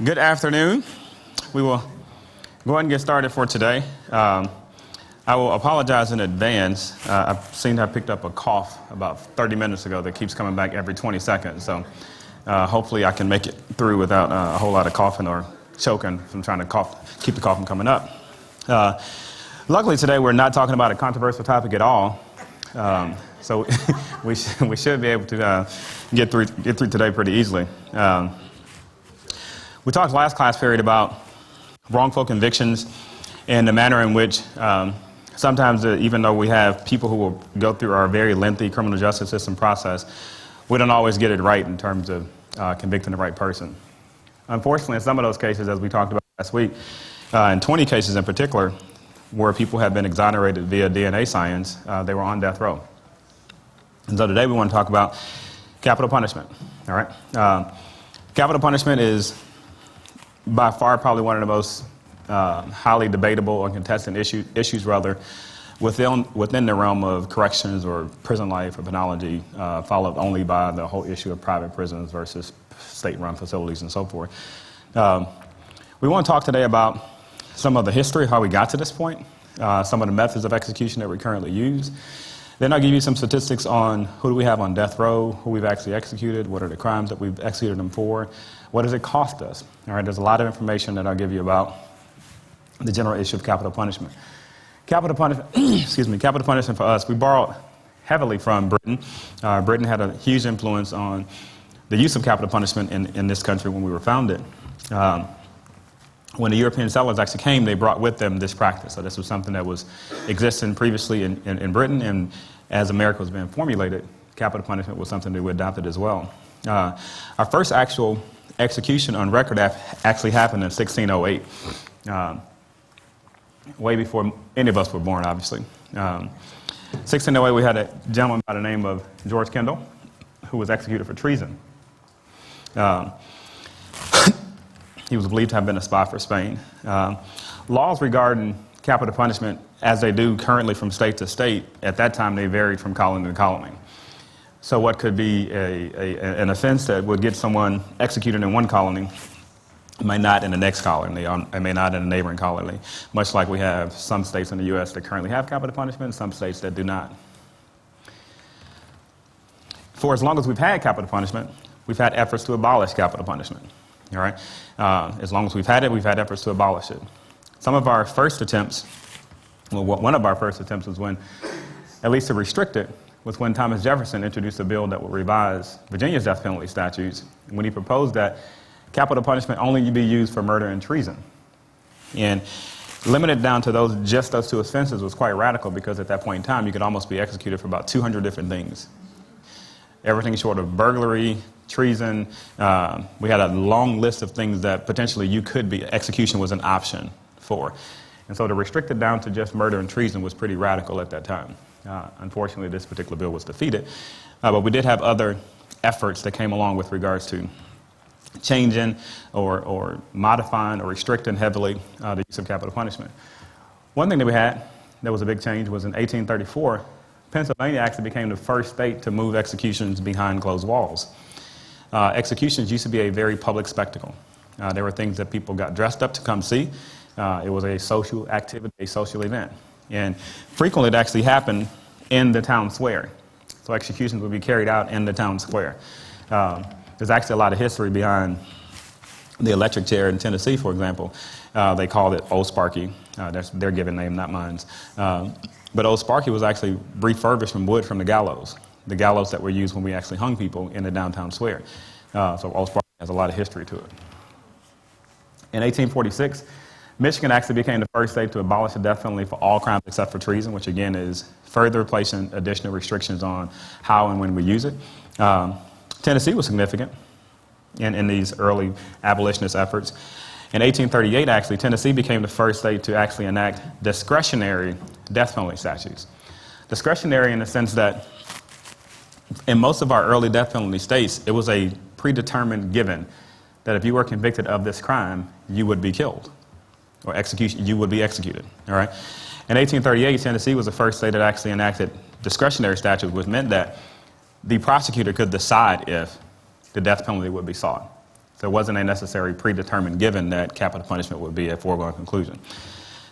Good afternoon. We will go ahead and get started for today. I will apologize in advance. I seem to have picked up a cough about 30 minutes ago that keeps coming back every 20 seconds. So hopefully I can make it through without a whole lot of coughing or choking from trying to keep the cough from coming up. Luckily today we're not talking about a controversial topic at all. So we should be able to get through today pretty easily. We talked last class period about wrongful convictions and the manner in which sometimes even though we have people who will go through our very lengthy criminal justice system process, we don't always get it right in terms of convicting the right person. Unfortunately, in some of those cases, as we talked about last week, in 20 cases in particular, where people have been exonerated via DNA science, they were on death row. And so today we want to talk about capital punishment. All right, capital punishment is by far probably one of the most highly debatable or contested issues within the realm of corrections or prison life or penology, followed only by the whole issue of private prisons versus state-run facilities and so forth. We want to talk today about some of the history of how we got to this point, some of the methods of execution that we currently use. Then I'll give you some statistics on who do we have on death row, who we've actually executed, what are the crimes that we've executed them for, what does it cost us? All right, there's a lot of information that I'll give you about the general issue of capital punishment. Capital punishment for us, we borrowed heavily from Britain. Britain had a huge influence on the use of capital punishment in this country when we were founded. When the European settlers actually came, they brought with them this practice. So this was something that was existing previously in Britain, and as America was being formulated, capital punishment was something that we adopted as well. Our first actual execution on record actually happened in 1608, way before any of us were born, obviously. 1608, we had a gentleman by the name of George Kendall, who was executed for treason. He was believed to have been a spy for Spain. Laws regarding capital punishment, as they do currently from state to state, at that time they varied from colony to colony. So what could be an offense that would get someone executed in one colony may not in the next colony, and may not in a neighboring colony, much like we have some states in the U.S. that currently have capital punishment and some states that do not. For as long as we've had capital punishment, we've had efforts to abolish capital punishment. All right? As long as we've had it, we've had efforts to abolish it. Some of our first attempts, well, one of our first attempts was when, at least to restrict it, was when Thomas Jefferson introduced a bill that would revise Virginia's death penalty statutes, when he proposed that capital punishment only be used for murder and treason. And limited down to just those two offenses was quite radical, because at that point in time, you could almost be executed for about 200 different things. Everything short of burglary, treason. We had a long list of things that potentially execution was an option for. And so to restrict it down to just murder and treason was pretty radical at that time. Unfortunately, this particular bill was defeated. But we did have other efforts that came along with regards to changing or modifying or restricting heavily the use of capital punishment. One thing that we had that was a big change was in 1834, Pennsylvania actually became the first state to move executions behind closed walls. Executions used to be a very public spectacle. There were things that people got dressed up to come see. It was a social activity, a social event. And frequently it actually happened in the town square. So executions would be carried out in the town square. There's actually a lot of history behind the electric chair in Tennessee, for example. They called it Old Sparky. That's their given name, not mine. But Old Sparky was actually refurbished from wood from the gallows that were used when we actually hung people in the downtown square. So Old Sparky has a lot of history to it. In 1846, Michigan actually became the first state to abolish the death penalty for all crimes except for treason, which again is further placing additional restrictions on how and when we use it. Tennessee was significant in these early abolitionist efforts. In 1838, actually, Tennessee became the first state to actually enact discretionary death penalty statutes. Discretionary in the sense that in most of our early death penalty states, it was a predetermined given that if you were convicted of this crime, you would be killed, or you would be executed. All right. In 1838, Tennessee was the first state that actually enacted discretionary statutes, which meant that the prosecutor could decide if the death penalty would be sought. So So it wasn't a necessary predetermined given that capital punishment would be a foregone conclusion.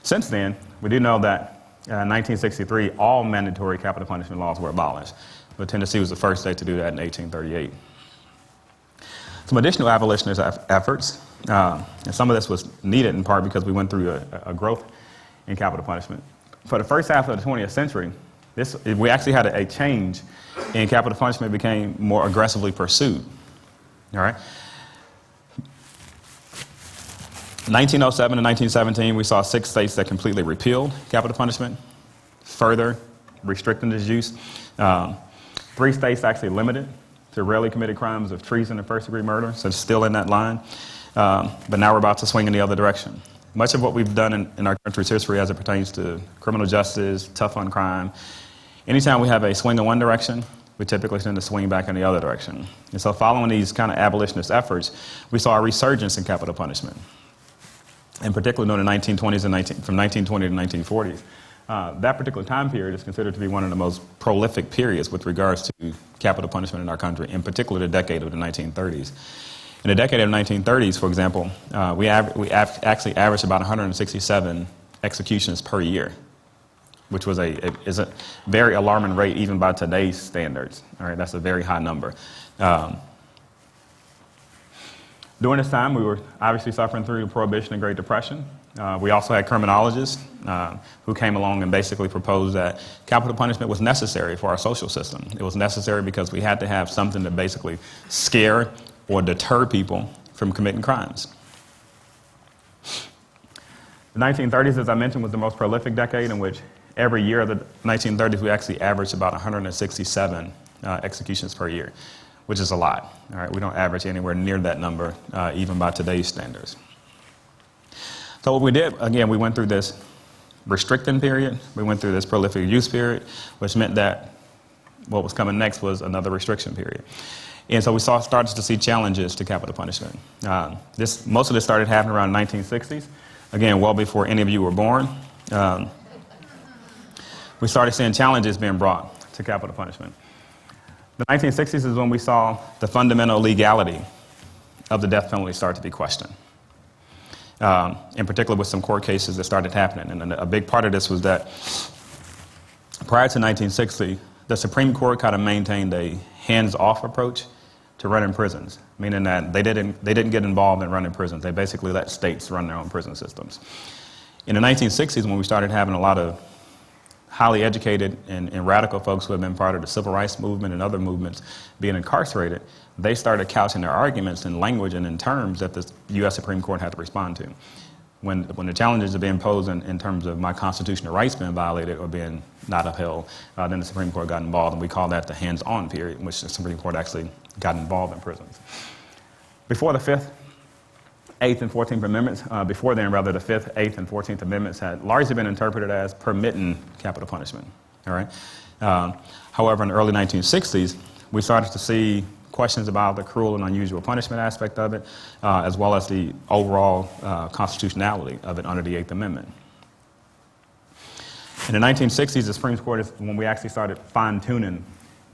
Since then, we do know that in 1963, all mandatory capital punishment laws were abolished, but Tennessee was the first state to do that in 1838. Some additional abolitionist efforts, and some of this was needed in part because we went through a growth in capital punishment. For the first half of the 20th century, we actually had a change in capital punishment became more aggressively pursued. All right. 1907 and 1917, we saw 6 states that completely repealed capital punishment, further restricting its use. 3 states actually limited to rarely committed crimes of treason and first-degree murder, so it's still in that line. But now we're about to swing in the other direction. Much of what we've done in our country's history as it pertains to criminal justice, tough on crime, anytime we have a swing in one direction, we typically tend to swing back in the other direction. And so following these kind of abolitionist efforts, we saw a resurgence in capital punishment, in particular during the 1920s and from 1920 to 1940s. That particular time period is considered to be one of the most prolific periods with regards to capital punishment in our country, in particular the decade of the 1930s. In the decade of the 1930s, for example, we actually averaged about 167 executions per year, which was is a very alarming rate even by today's standards. All right, that's a very high number. During this time, we were obviously suffering through the Prohibition and Great Depression. We also had criminologists who came along and basically proposed that capital punishment was necessary for our social system. It was necessary because we had to have something to basically scare or deter people from committing crimes. The 1930s, as I mentioned, was the most prolific decade in which every year of the 1930s we actually averaged about 167 executions per year, which is a lot. All right, we don't average anywhere near that number, even by today's standards. So what we did, again, we went through this restricting period, we went through this prolific use period, which meant that what was coming next was another restriction period. And so we started to see challenges to capital punishment. Most of this started happening around the 1960s, again, well before any of you were born. We started seeing challenges being brought to capital punishment. The 1960s is when we saw the fundamental legality of the death penalty start to be questioned, in particular with some court cases that started happening. And a big part of this was that prior to 1960, the Supreme Court kind of maintained a hands-off approach to running prisons, meaning that they didn't get involved in running prisons. They basically let states run their own prison systems. In the 1960s, when we started having a lot of highly educated and radical folks who had been part of the civil rights movement and other movements being incarcerated, they started couching their arguments in language and in terms that the U.S. Supreme Court had to respond to. When the challenges are being posed in terms of my constitutional rights being violated or being not upheld, then the Supreme Court got involved, and we call that the hands-on period, in which the Supreme Court actually got involved in prisons. Before the 5th, 8th, and 14th Amendments, before then, rather, the 5th, 8th, and 14th Amendments had largely been interpreted as permitting capital punishment. All right. However, in the early 1960s, we started to see questions about the cruel and unusual punishment aspect of it, as well as the overall constitutionality of it under the 8th Amendment. In the 1960s, the Supreme Court is when we actually started fine-tuning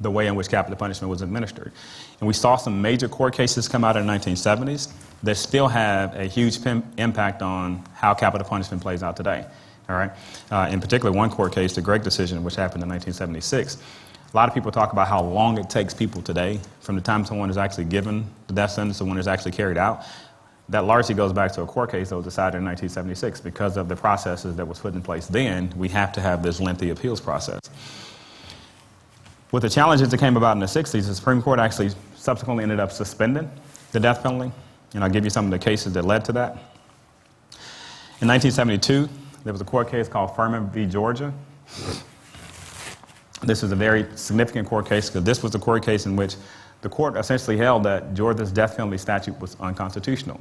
the way in which capital punishment was administered. And we saw some major court cases come out in the 1970s that still have a huge impact on how capital punishment plays out today. All right? In particular, one court case, the Gregg decision, which happened in 1976, a lot of people talk about how long it takes people today from the time someone is actually given the death sentence to when it's actually carried out. That largely goes back to a court case that was decided in 1976. Because of the processes that was put in place then, we have to have this lengthy appeals process. With the challenges that came about in the 60s, the Supreme Court actually subsequently ended up suspending the death penalty. And I'll give you some of the cases that led to that. In 1972, there was a court case called Furman v. Georgia. This was a very significant court case because this was the court case in which the court essentially held that Georgia's death penalty statute was unconstitutional.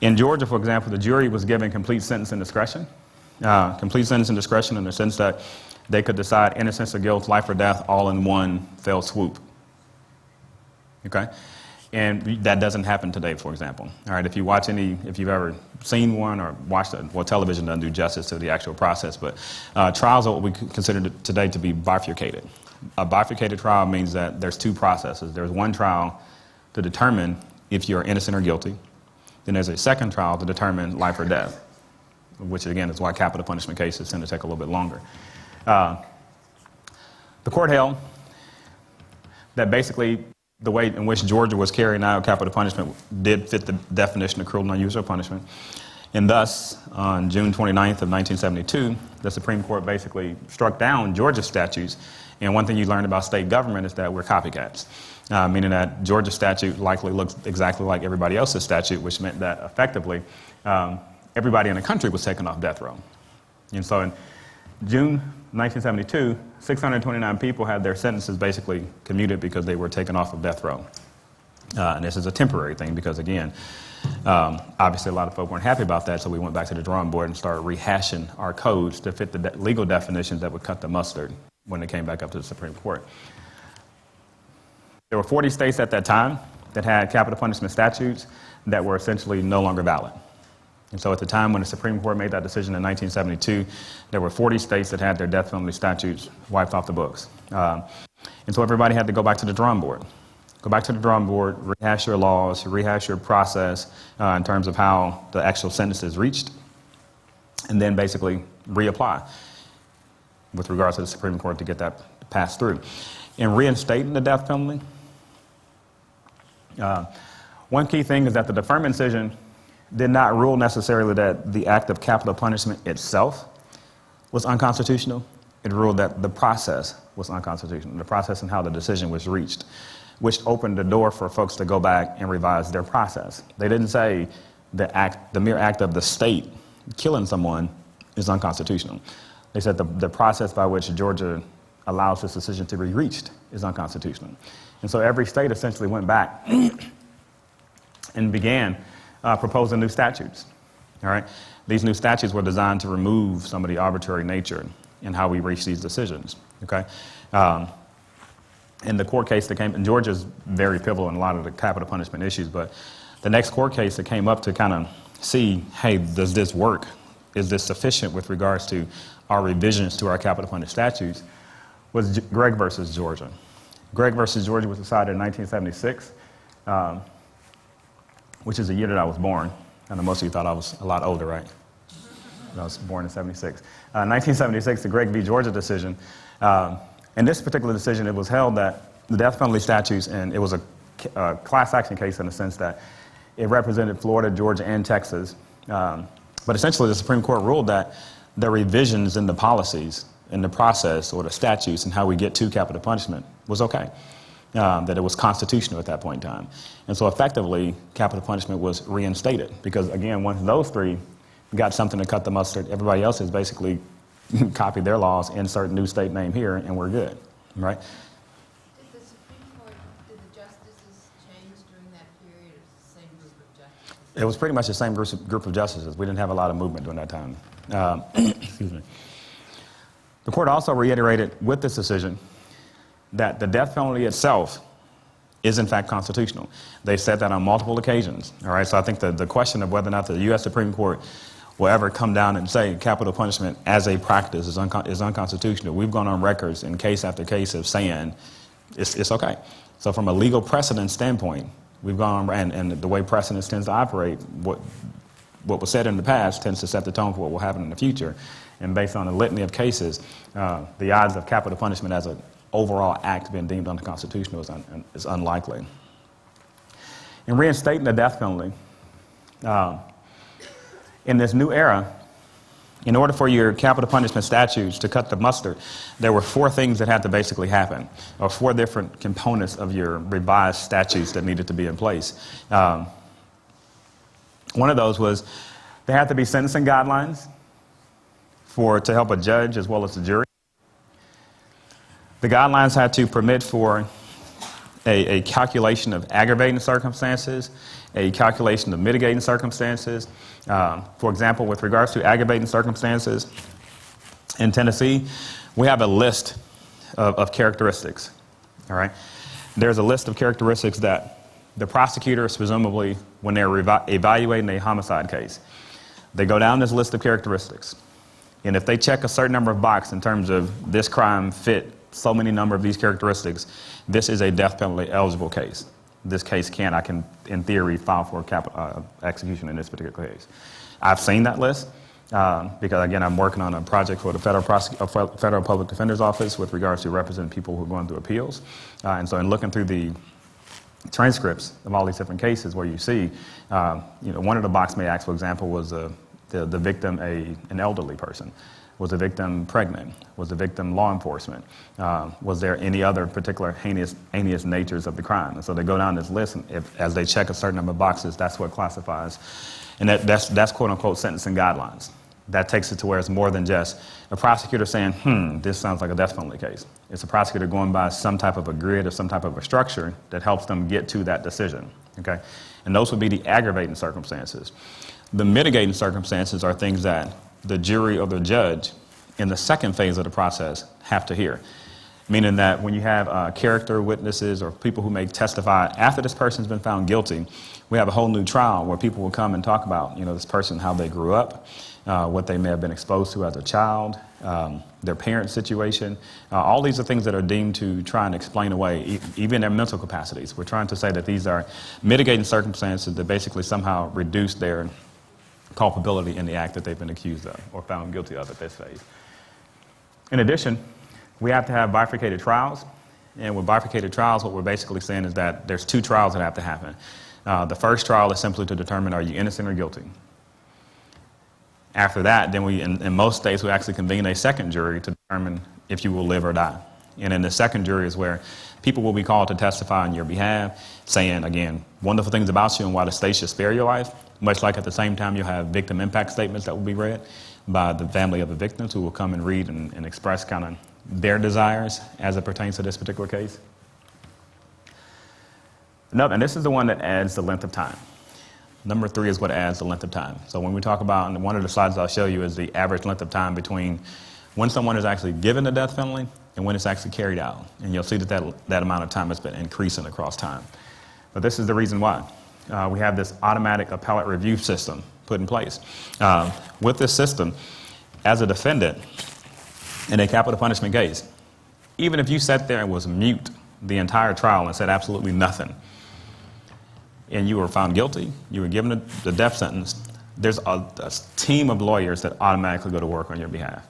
In Georgia, for example, the jury was given complete sentence and discretion. Complete sentence and discretion in the sense that they could decide innocence or guilt, life or death, all in one fell swoop. Okay? And that doesn't happen today, for example. All right, if you've ever seen one or watched it, well, television doesn't do justice to the actual process, but trials are what we consider today to be bifurcated. A bifurcated trial means that there's two processes. There's one trial to determine if you're innocent or guilty. Then there's a second trial to determine life or death, which again is why capital punishment cases tend to take a little bit longer. The court held that basically the way in which Georgia was carrying out capital punishment did fit the definition of cruel and unusual punishment. And thus, on June 29th of 1972, the Supreme Court basically struck down Georgia statutes. And one thing you learn about state government is that we're copycats, meaning that Georgia statute likely looks exactly like everybody else's statute, which meant that effectively everybody in the country was taken off death row. And so in June 1972, 629 people had their sentences basically commuted because they were taken off of death row. And this is a temporary thing because, again, obviously a lot of folk weren't happy about that, so we went back to the drawing board and started rehashing our codes to fit the legal definitions that would cut the mustard when they came back up to the Supreme Court. There were 40 states at that time that had capital punishment statutes that were essentially no longer valid. And so at the time when the Supreme Court made that decision in 1972, there were 40 states that had their death penalty statutes wiped off the books. And so everybody had to go back to the drawing board. Go back to the drawing board, rehash your laws, rehash your process in terms of how the actual sentence is reached, and then basically reapply with regards to the Supreme Court to get that passed through. In reinstating the death penalty, one key thing is that the deferment decision did not rule necessarily that the act of capital punishment itself was unconstitutional. It ruled that the process was unconstitutional, the process and how the decision was reached, which opened the door for folks to go back and revise their process. They didn't say the mere act of the state killing someone is unconstitutional. They said the process by which Georgia allows this decision to be reached is unconstitutional. And so every state essentially went back and began proposing new statutes. All right? These new statutes were designed to remove some of the arbitrary nature in how we reach these decisions. Okay? In the court case that came, and Georgia's very pivotal in a lot of the capital punishment issues, but the next court case that came up to kind of see, hey, does this work? Is this sufficient with regards to our revisions to our capital punishment statutes was Gregg versus Georgia. Gregg versus Georgia was decided in 1976, which is the year that I was born. I know most of you thought I was a lot older, right? I was born in 76. 1976, the Gregg v. Georgia decision. In this particular decision, it was held that the death penalty statutes, and it was a class action case in the sense that it represented Florida, Georgia, and Texas. But essentially, the Supreme Court ruled that the revisions in the policies, in the process, or the statutes, and how we get to capital punishment was okay. That it was constitutional at that point in time. And so effectively, capital punishment was reinstated because, again, once those three got something to cut the mustard, everybody else has basically copied their laws, insert new state name here, and we're good, right? Did the Supreme Court, did the justices change during that period, or the same group of justices? It was pretty much the same group of justices. We didn't have a lot of movement during that time. Excuse me. The court also reiterated with this decision that the death penalty itself is in fact constitutional. They said that on multiple occasions. All right, so I think the question of whether or not the U.S. Supreme Court will ever come down and say capital punishment as a practice is unconstitutional. We've gone on records in case after case of saying it's okay. So from a legal precedent standpoint, we've gone on, and the way precedence tends to operate, what was said in the past tends to set the tone for what will happen in the future. And based on a litany of cases, the odds of capital punishment as an overall act being deemed unconstitutional is unlikely. In reinstating the death penalty, in this new era, in order for your capital punishment statutes to cut the mustard, there were 4 things that had to basically happen, or 4 different components of your revised statutes that needed to be in place. One of those was there had to be sentencing guidelines to help a judge as well as the jury. The guidelines had to permit for a calculation of aggravating circumstances, a calculation of mitigating circumstances. For example, with regards to aggravating circumstances, in Tennessee, we have a list of characteristics. All right, there's a list of characteristics that the prosecutors, presumably, when they're evaluating a homicide case, they go down this list of characteristics. And if they check a certain number of boxes in terms of this crime fit so many number of these characteristics, this is a death penalty eligible case. this case I can, in theory, file for execution in this particular case. I've seen that list because, again, I'm working on a project for the Federal Public Defender's Office with regards to representing people who are going through appeals. And so in looking through the transcripts of all these different cases where you see, one of the box may ask, for example, was the victim an elderly person? Was the victim pregnant? Was the victim law enforcement? Was there any other particular heinous natures of the crime? And so they go down this list, and as they check a certain number of boxes, that's what classifies. And that's quote-unquote sentencing guidelines. That takes it to where it's more than just a prosecutor saying, this sounds like a death penalty case. It's a prosecutor going by some type of a grid or some type of a structure that helps them get to that decision, okay? And those would be the aggravating circumstances. The mitigating circumstances are things that the jury or the judge in the second phase of the process have to hear. Meaning that when you have character witnesses or people who may testify after this person's been found guilty, we have a whole new trial where people will come and talk about, this person, how they grew up, what they may have been exposed to as a child, their parent situation. All these are things that are deemed to try and explain away, even their mental capacities. We're trying to say that these are mitigating circumstances that basically somehow reduce their culpability in the act that they've been accused of or found guilty of at this phase. In addition, we have to have bifurcated trials. And with bifurcated trials, what we're basically saying is that there's two trials that have to happen. The first trial is simply to determine are you innocent or guilty. After that, then in most states, we actually convene a second jury to determine if you will live or die. And in the second jury is where people will be called to testify on your behalf, saying, again, wonderful things about you and why the state should spare your life. Much like at the same time, you'll have victim impact statements that will be read by the family of the victims who will come and read and express kind of their desires as it pertains to this particular case. And this is the one that adds the length of time. Number 3 is what adds the length of time. So when we talk about, and one of the slides I'll show you is the average length of time between when someone is actually given the death penalty and when it's actually carried out. And you'll see that amount of time has been increasing across time. But this is the reason why. We have this automatic appellate review system put in place. With this system, as a defendant in a capital punishment case, even if you sat there and was mute the entire trial and said absolutely nothing, and you were found guilty, you were given the death sentence, there's a team of lawyers that automatically go to work on your behalf.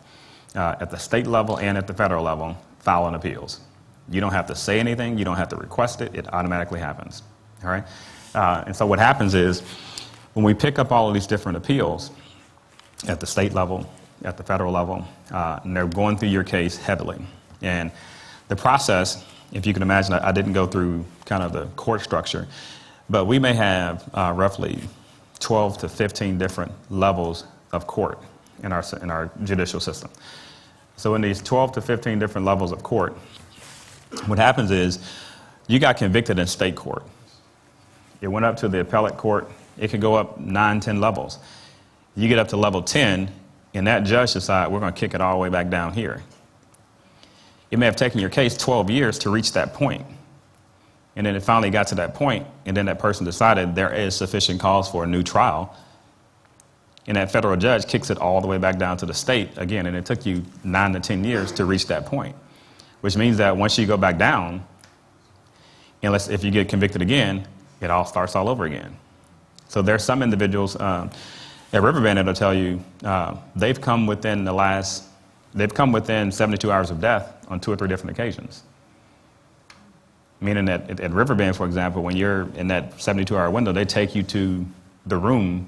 At the state level and at the federal level, filing appeals. You don't have to say anything, you don't have to request it, it automatically happens, all right? And so what happens is, when we pick up all of these different appeals at the state level, at the federal level, and they're going through your case heavily. And the process, if you can imagine, I didn't go through kind of the court structure, but we may have roughly 12 to 15 different levels of court in our judicial system. So in these 12 to 15 different levels of court, what happens is you got convicted in state court. It went up to the appellate court. It could go up 9, 10 levels. You get up to level 10, and that judge decides we're going to kick it all the way back down here. It may have taken your case 12 years to reach that point. And then it finally got to that point, and then that person decided there is sufficient cause for a new trial. And that federal judge kicks it all the way back down to the state again, and it took you 9 to 10 years to reach that point, which means that once you go back down, if you get convicted again, it all starts all over again. So there's some individuals at Riverbend that'll tell you they've come within 72 hours of death on 2 or 3 different occasions. Meaning that at Riverbend, for example, when you're in that 72-hour window, they take you to the room,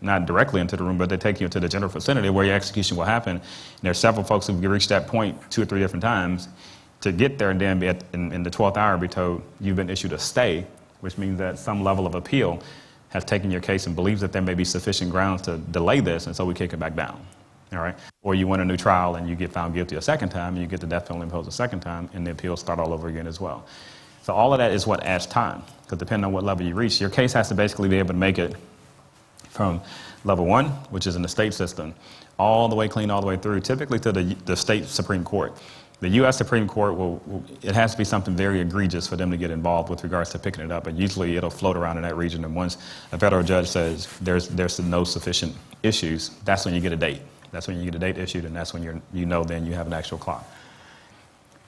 not directly into the room, but they take you into the general vicinity where your execution will happen. And there's several folks who've reached that point 2 or 3 different times to get there and then be in the 12th hour be told you've been issued a stay, which means that some level of appeal has taken your case and believes that there may be sufficient grounds to delay this, and so we kick it back down. All right? Or you win a new trial and you get found guilty a second time, and you get the death penalty imposed a second time, and the appeals start all over again as well. So all of that is what adds time, because depending on what level you reach, your case has to basically be able to make it from level 1, which is in the state system, all the way clean, all the way through, typically to the state Supreme Court. The U.S. Supreme Court, it has to be something very egregious for them to get involved with regards to picking it up, and usually it'll float around in that region, and once a federal judge says there's no sufficient issues, that's when you get a date. That's when you get a date issued, and that's when then you have an actual clock.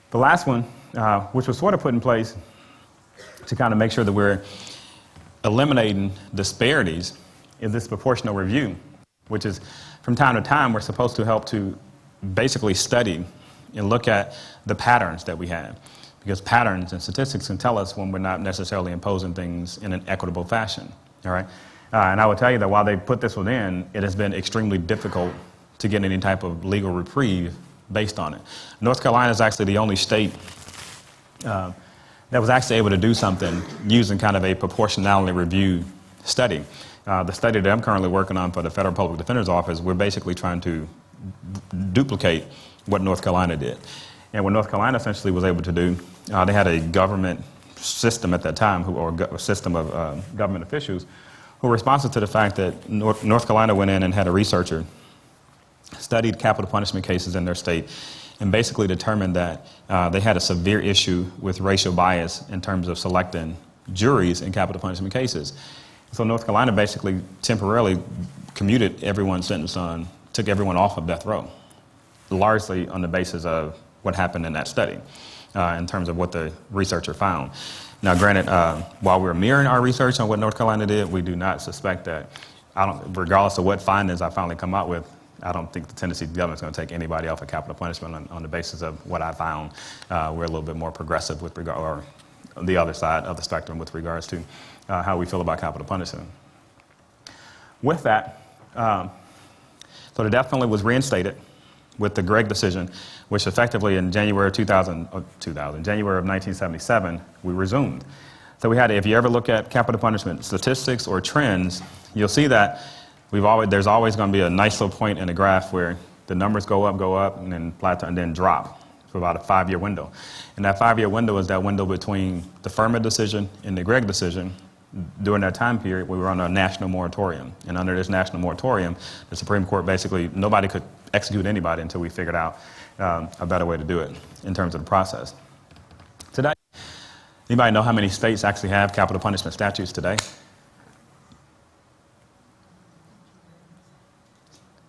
The last one, which was sort of put in place to kind of make sure that we're eliminating disparities in this proportional review, which is from time to time we're supposed to help to basically study and look at the patterns that we have, because patterns and statistics can tell us when we're not necessarily imposing things in an equitable fashion. All right, and I will tell you that while they put this one in, it has been extremely difficult to get any type of legal reprieve based on it. North Carolina is actually the only state that was actually able to do something using kind of a proportionality review study. The study that I'm currently working on for the Federal Public Defender's Office, we're basically trying to duplicate what North Carolina did. And what North Carolina essentially was able to do, they had a government system at that time, or a system of government officials who were responsive to the fact that North Carolina went in and had a researcher studied capital punishment cases in their state and basically determined that they had a severe issue with racial bias in terms of selecting juries in capital punishment cases. So North Carolina basically temporarily commuted everyone's sentence took everyone off of death row, largely on the basis of what happened in that study, in terms of what the researcher found. Now, granted, while we're mirroring our research on what North Carolina did, we do not suspect that, regardless of what findings I finally come out with, I don't think the Tennessee government is going to take anybody off of capital punishment on the basis of what I found. We're a little bit more progressive with regard, or the other side of the spectrum with regards to how we feel about capital punishment. With that, so the death penalty was reinstated with the Gregg decision, which effectively in January of January of 1977, we resumed. So we had, if you ever look at capital punishment statistics or trends, you'll see that there's always going to be a nice little point in the graph where the numbers go up, and then plateau, and then drop for about a 5-year window. And that 5-year window is that window between the Furman decision and the Gregg decision. During that time period, we were on a national moratorium. And under this national moratorium, the Supreme Court basically, nobody could execute anybody until we figured out a better way to do it in terms of the process. Today, anybody know how many states actually have capital punishment statutes today?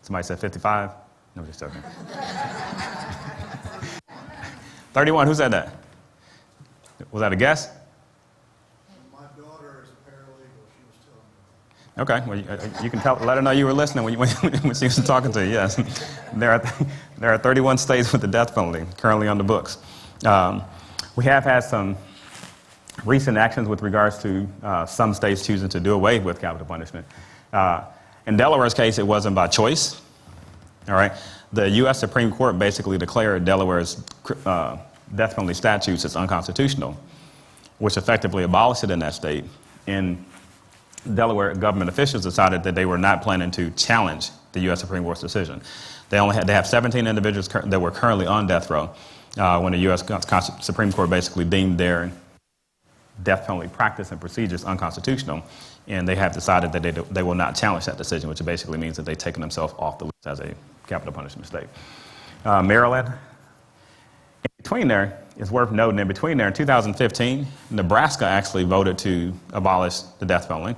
Somebody said 55? No, just joking. 31, who said that? Was that a guess? My daughter is a paralegal. She was telling me. Okay, well, you can let her know you were listening when she was talking to you, yes. There are 31 states with the death penalty currently on the books. We have had some recent actions with regards to some states choosing to do away with capital punishment. In Delaware's case, it wasn't by choice. All right, the U.S. Supreme Court basically declared Delaware's death penalty statutes as unconstitutional, which effectively abolished it in that state. And Delaware government officials decided that they were not planning to challenge the U.S. Supreme Court's decision. They have 17 individuals that were currently on death row when the U.S. Supreme Court basically deemed their death penalty practice and procedures unconstitutional, and they have decided that they will not challenge that decision, which basically means that they've taken themselves off the list as a capital punishment state. Maryland, in between there, it's worth noting, in between there, in 2015, Nebraska actually voted to abolish the death penalty.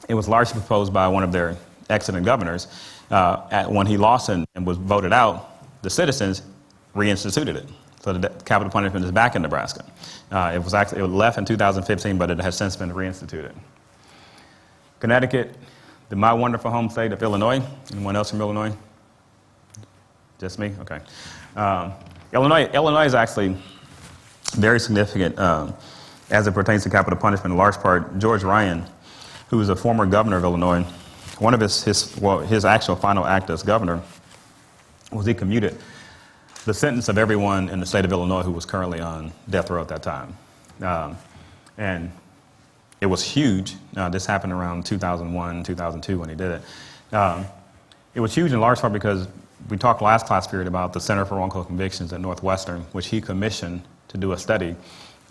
It was largely proposed by one of their exiting governors. When he lost and was voted out, the citizens reinstituted it. So the capital punishment is back in Nebraska. It left in 2015, but it has since been reinstituted. Connecticut, my wonderful home state of Illinois. Anyone else from Illinois? Just me? Okay. Illinois is actually very significant as it pertains to capital punishment. In large part, George Ryan, who was a former governor of Illinois, one of his actual final act as governor was he commuted the sentence of everyone in the state of Illinois who was currently on death row at that time. And it was huge. This happened around 2001, 2002 when he did it. It was huge in large part because we talked last class period about the Center for Wrongful Convictions at Northwestern, which he commissioned to do a study.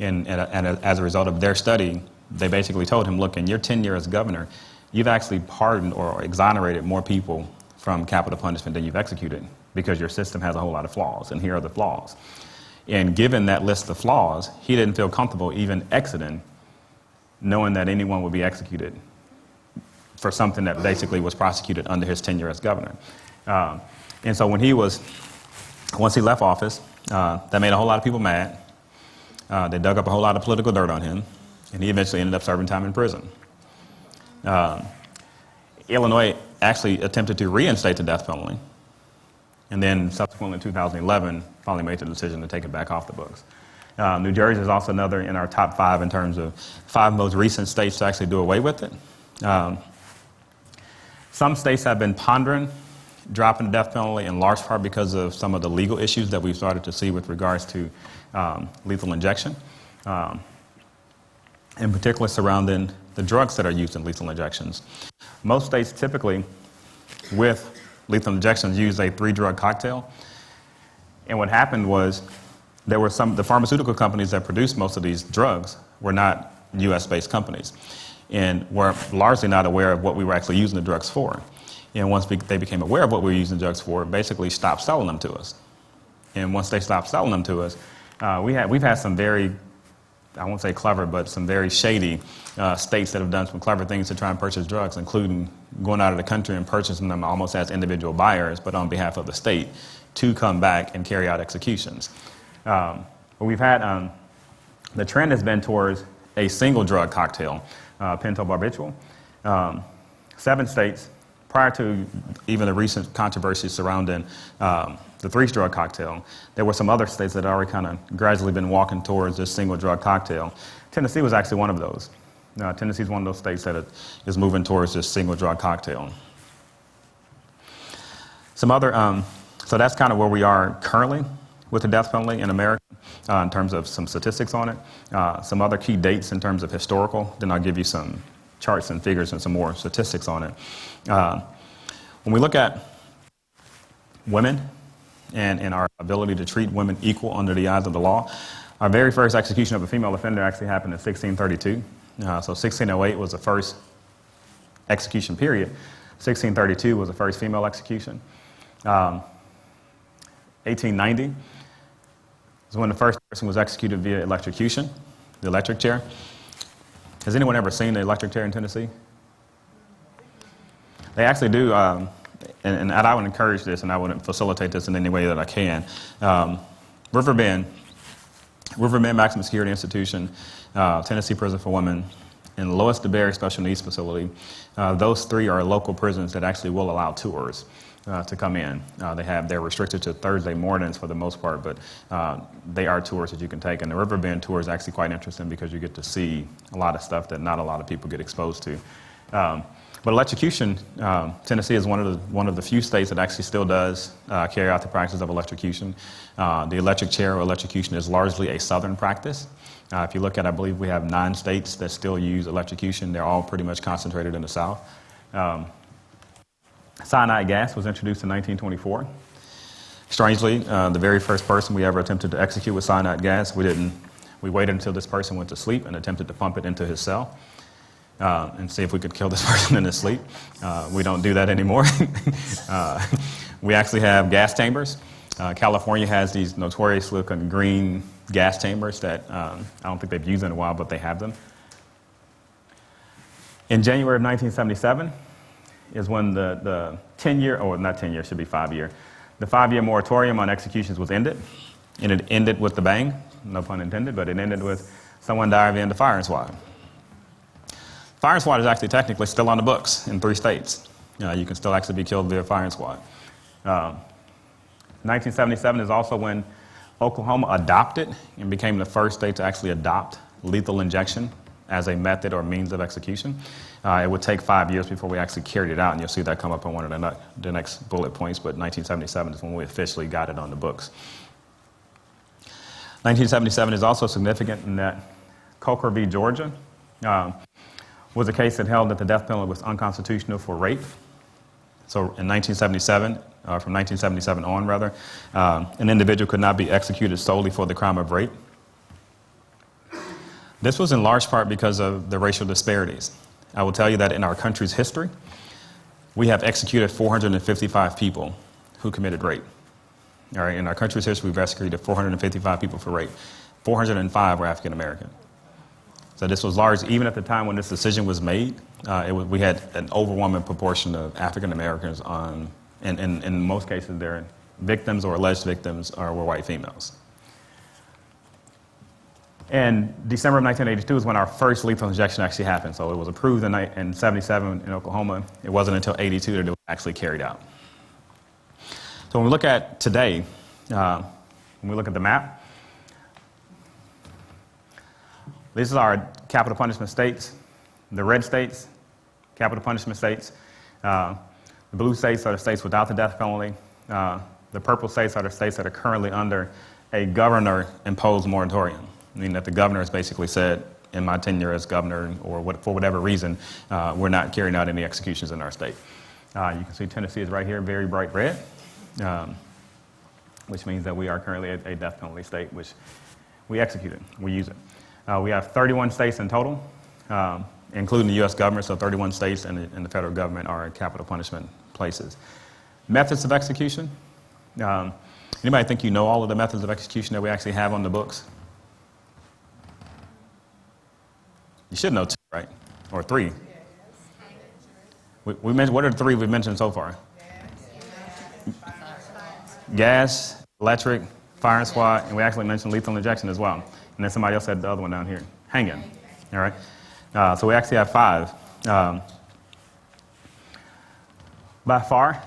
And as a result of their study, they basically told him, look, in your tenure as governor, you've actually pardoned or exonerated more people from capital punishment than you've executed, because your system has a whole lot of flaws, and here are the flaws. And given that list of flaws, he didn't feel comfortable even exiting, knowing that anyone would be executed for something that basically was prosecuted under his tenure as governor. And so once he left office, that made a whole lot of people mad. They dug up a whole lot of political dirt on him, and he eventually ended up serving time in prison. Illinois actually attempted to reinstate the death penalty, and then subsequently in 2011 finally made the decision to take it back off the books. New Jersey is also another in our top 5 in terms of 5 most recent states to actually do away with it. Some states have been pondering dropping the death penalty in large part because of some of the legal issues that we've started to see with regards to lethal injection, in particular surrounding the drugs that are used in lethal injections. Most states typically, with lethal injections, use a 3-drug cocktail. And what happened was there were the pharmaceutical companies that produced most of these drugs were not U.S.-based companies and were largely not aware of what we were actually using the drugs for. And once they became aware of what we were using the drugs for, basically stopped selling them to us. And once they stopped selling them to us, we've had some very, I won't say clever, but some very shady states that have done some clever things to try and purchase drugs, including going out of the country and purchasing them almost as individual buyers, but on behalf of the state, to come back and carry out executions. But we've had, the trend has been towards a single drug cocktail, pentobarbital. 7 states, prior to even the recent controversy surrounding the 3-drug cocktail, there were some other states that had already kind of gradually been walking towards this single drug cocktail. Tennessee was actually one of those. Tennessee is one of those states that is moving towards this single drug cocktail. Some other, so that's kind of where we are currently with the death penalty in America in terms of some statistics on it. Some other key dates in terms of historical, then I'll give you some charts and figures and some more statistics on it. When we look at women and our ability to treat women equal under the eyes of the law, our very first execution of a female offender actually happened in 1632. So 1608 was the first execution period. 1632 was the first female execution. 1890 is when the first person was executed via electrocution, the electric chair. Has anyone ever seen the electric chair in Tennessee? They actually do, and I would encourage this, and I would facilitate this in any way that I can. River Bend Maximum Security Institution, Tennessee Prison for Women, and Lois DeBerry Special Needs Facility. Those 3 are local prisons that actually will allow tours to come in. They're restricted to Thursday mornings for the most part, but they are tours that you can take. And the River Bend tour is actually quite interesting because you get to see a lot of stuff that not a lot of people get exposed to. But electrocution, Tennessee is one of the few states that actually still does carry out the practice of electrocution. The electric chair or electrocution is largely a southern practice. If you look at, I believe we have 9 states that still use electrocution. They're all pretty much concentrated in the South. Cyanide gas was introduced in 1924. Strangely, the very first person we ever attempted to execute with cyanide gas, we waited until this person went to sleep and attempted to pump it into his cell and see if we could kill this person in his sleep. We don't do that anymore. We actually have gas chambers. California has these notorious looking green gas chambers that I don't think they've used in a while, but they have them. In January of 1977 is when the 10-year, or not 10 years, should be 5-year, the 5-year moratorium on executions was ended. And it ended with the bang, no pun intended, but it ended with someone died via the firing squad. Firing squad is actually technically still on the books in 3 states. You can still actually be killed via firing squad. 1977 is also when Oklahoma adopted and became the first state to actually adopt lethal injection as a method or means of execution. It would take 5 years before we actually carried it out, and you'll see that come up on one of the next bullet points, but 1977 is when we officially got it on the books. 1977 is also significant in that Coker v. Georgia was a case that held that the death penalty was unconstitutional for rape. So in 1977, from 1977 on rather, an individual could not be executed solely for the crime of rape. This was in large part because of the racial disparities. I will tell you that in our country's history, we have executed 455 people who committed rape. All right, in our country's history, we've executed 455 people for rape. 405 were African American. So this was large. Even at the time when this decision was made, we had an overwhelming proportion of African Americans on, and in most cases, their victims or alleged victims were white females. And December of 1982 is when our first lethal injection actually happened. So it was approved in 77 in Oklahoma. It wasn't until 82 that it was actually carried out. So when we look at today, when we look at the map, these are our capital punishment states. The red states, capital punishment states. The blue states are the states without the death penalty. The purple states are the states that are currently under a governor-imposed moratorium, meaning that the governor has basically said, in my tenure as governor, or for whatever reason, we're not carrying out any executions in our state. You can see Tennessee is right here, very bright red, which means that we are currently a death penalty state, which we execute it, we use it. We have 31 states in total, including the U.S. government, so 31 states and the federal government are capital punishment places. Methods of execution. Anybody think you know all of the methods of execution that we actually have on the books? You should know 2, right? Or 3. We mentioned, what are the 3 we've mentioned so far? Gas, electric, fire and squad, and we actually mentioned lethal injection as well. And then somebody else said the other one down here, hanging. All right. So we actually have 5. By far,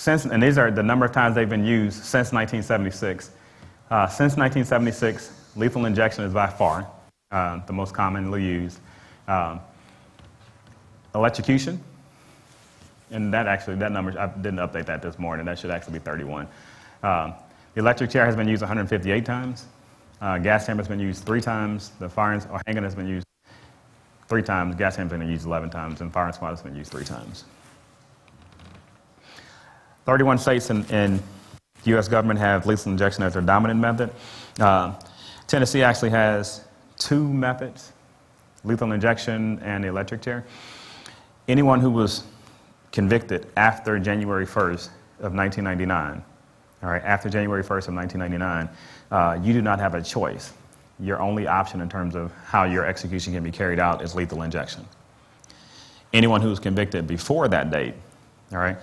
and these are the number of times they've been used since 1976. Since 1976, lethal injection is by far the most commonly used. Electrocution, and that number, I didn't update that this morning. That should actually be 31. The electric chair has been used 158 times. Gas chamber has been used 3 times. The fire or hanging has been used 3 times. Gas chamber has been used 11 times, and fire and squad has been used 3 times. 31 states in the U.S. government have lethal injection as their dominant method. Tennessee actually has 2 methods, lethal injection and the electric chair. Anyone who was convicted after January 1st of 1999, all right, after January 1st of 1999, you do not have a choice. Your only option in terms of how your execution can be carried out is lethal injection. Anyone who was convicted before that date, all right,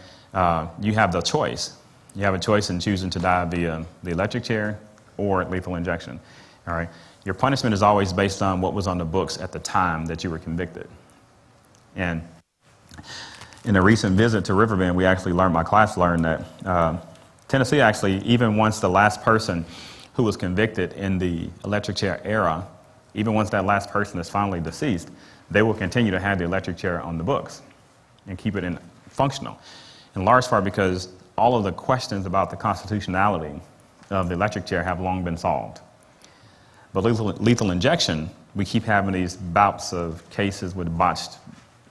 you have the choice. You have a choice in choosing to die via the electric chair or lethal injection. All right. Your punishment is always based on what was on the books at the time that you were convicted. And in a recent visit to Riverbend, my class learned that Tennessee actually, even once the last person who was convicted in the electric chair era, even once that last person is finally deceased, they will continue to have the electric chair on the books and keep it functional. In large part because all of the questions about the constitutionality of the electric chair have long been solved. But lethal injection, we keep having these bouts of cases with botched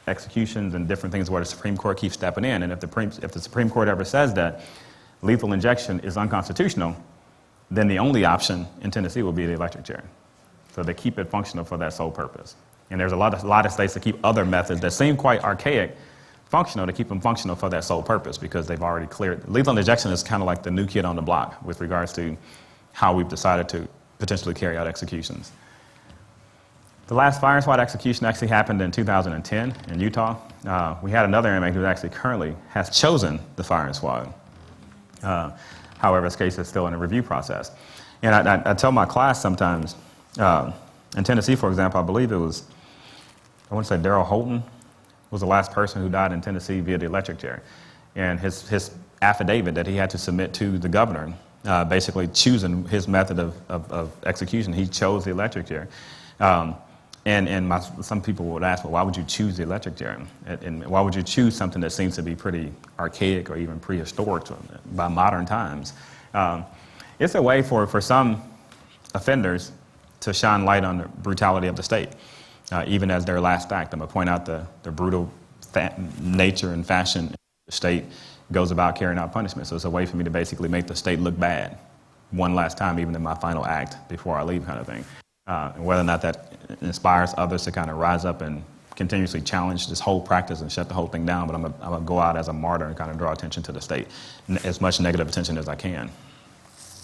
executions and different things where the Supreme Court keeps stepping in. And if the Supreme Court ever says that lethal injection is unconstitutional, then the only option in Tennessee will be the electric chair. So they keep it functional for that sole purpose. And there's a lot of states that keep other methods that seem quite archaic functional to keep them functional for that sole purpose because they've already cleared. Lethal injection is kind of like the new kid on the block with regards to how we've decided to potentially carry out executions. The last fire and squad execution actually happened in 2010 in Utah. We had another inmate who actually currently has chosen the fire and squad. However, his case is still in a review process. And I tell my class sometimes, in Tennessee, for example, I believe it was, I want to say Darrell Holton was the last person who died in Tennessee via the electric chair. And his affidavit that he had to submit to the governor, basically choosing his method of execution, he chose the electric chair. Some people would ask, well, why would you choose the electric chair? And why would you choose something that seems to be pretty archaic or even prehistoric by modern times? It's a way for some offenders to shine light on the brutality of the state, even as their last act. I'm going to point out the brutal nature and fashion the state goes about carrying out punishment. So it's a way for me to basically make the state look bad one last time, even in my final act before I leave, kind of thing. And whether or not that inspires others to kind of rise up and continuously challenge this whole practice and shut the whole thing down, but I'm going to go out as a martyr and kind of draw attention to the state, as much negative attention as I can.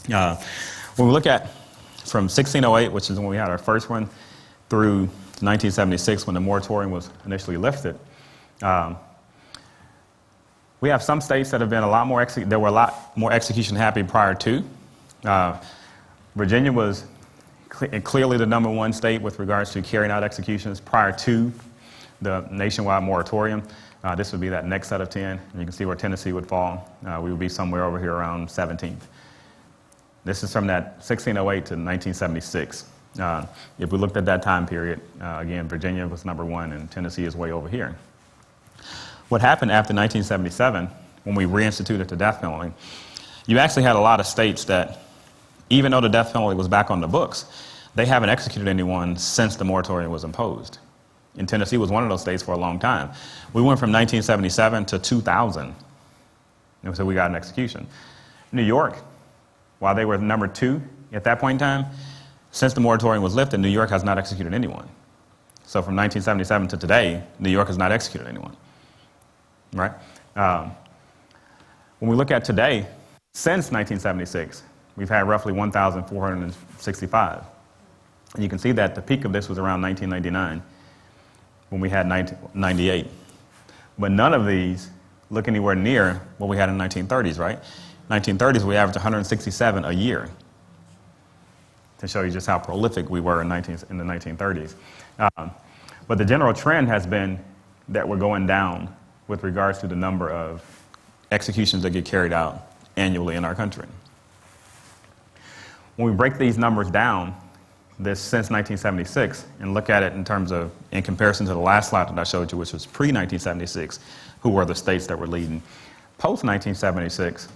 When we look at from 1608, which is when we had our first one, through 1976, when the moratorium was initially lifted, we have some states that have been a lot more execution happy prior to. Virginia was clearly the number one state with regards to carrying out executions prior to the nationwide moratorium. This would be that next set of 10. And you can see where Tennessee would fall. We would be somewhere over here around 17th. This is from that 1608 to 1976. If we looked at that time period, again, Virginia was number one and Tennessee is way over here. What happened after 1977, when we reinstituted the death penalty, you actually had a lot of states that, even though the death penalty was back on the books, they haven't executed anyone since the moratorium was imposed. And Tennessee was one of those states for a long time. We went from 1977 to 2000, and so we got an execution. New York, while they were number 2 at that point in time, since the moratorium was lifted, New York has not executed anyone. So from 1977 to today, New York has not executed anyone, right? When we look at today, since 1976, we've had roughly 1,465. And you can see that the peak of this was around 1999, when we had 98. But none of these look anywhere near what we had in the 1930s, right? 1930s, we averaged 167 a year, to show you just how prolific we were in the 1930s. But the general trend has been that we're going down with regards to the number of executions that get carried out annually in our country. When we break these numbers down, this since 1976, and look at it in terms of, in comparison to the last slide that I showed you, which was pre-1976, who were the states that were leading. Post-1976,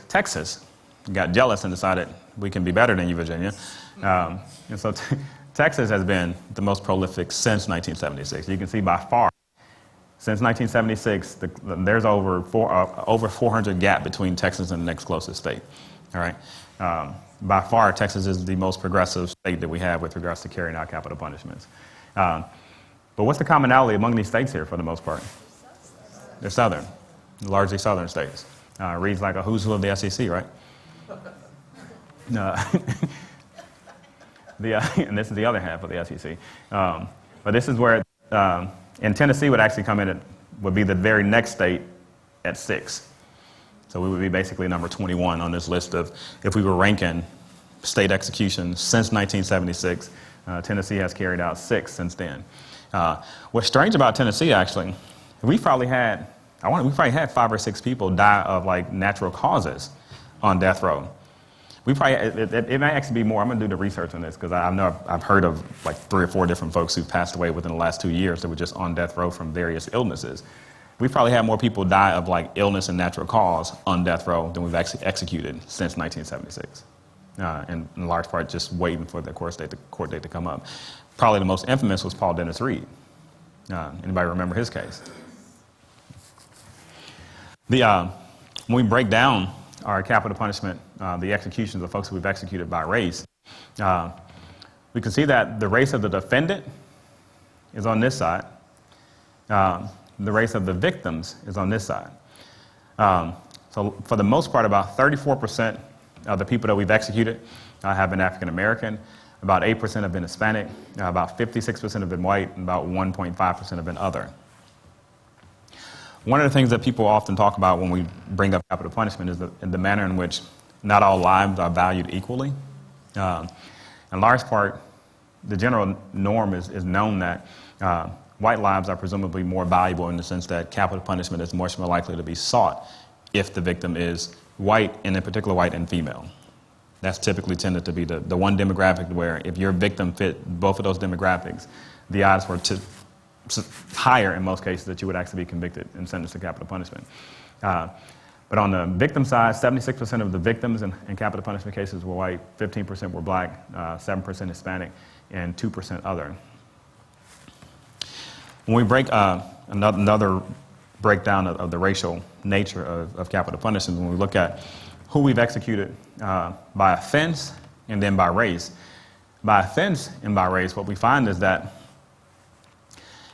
Texas got jealous and decided we can be better than you, Virginia. And so Texas has been the most prolific since 1976. You can see by far, since 1976, there's over 400 gap between Texas and the next closest state. All right. By far, Texas is the most progressive state that we have with regards to carrying out capital punishments. But what's the commonality among these states here for the most part? They're southern, largely southern states. Reads like a who's who of the SEC, right? And this is the other half of the SEC. But this is where, and Tennessee would actually come in, would be the very next state at 6. So we would be basically number 21 on this list of, if we were ranking state executions since 1976, Tennessee has carried out 6 since then. What's strange about Tennessee, actually, we probably had 5 or 6 people die of like natural causes on death row. We probably, it may actually be more. I'm going to do the research on this because I know I've heard of like 3 or 4 different folks who've passed away within the last 2 years that were just on death row from various illnesses. We've probably had more people die of like illness and natural cause on death row than we've actually executed since 1976. And in large part just waiting for the court date to come up. Probably the most infamous was Paul Dennis Reed. Anybody remember his case? When we break down our capital punishment, the executions of folks who we've executed by race, we can see that the race of the defendant is on this side. The race of the victims is on this side. So for the most part, about 34% of the people that we've executed have been African American, about 8% have been Hispanic, about 56% have been white, and about 1.5% have been other. One of the things that people often talk about when we bring up capital punishment is the manner in which not all lives are valued equally. In large part, the general norm is known that white lives are presumably more valuable in the sense that capital punishment is much more likely to be sought if the victim is white, and in particular white and female. That's typically tended to be the one demographic where if your victim fit both of those demographics, the odds were higher in most cases that you would actually be convicted and sentenced to capital punishment. But on the victim side, 76% of the victims in capital punishment cases were white, 15% were black, 7% Hispanic, and 2% other. When we break another breakdown of the racial nature of capital punishment, when we look at who we've executed by offense and then by race. By offense and by race, what we find is that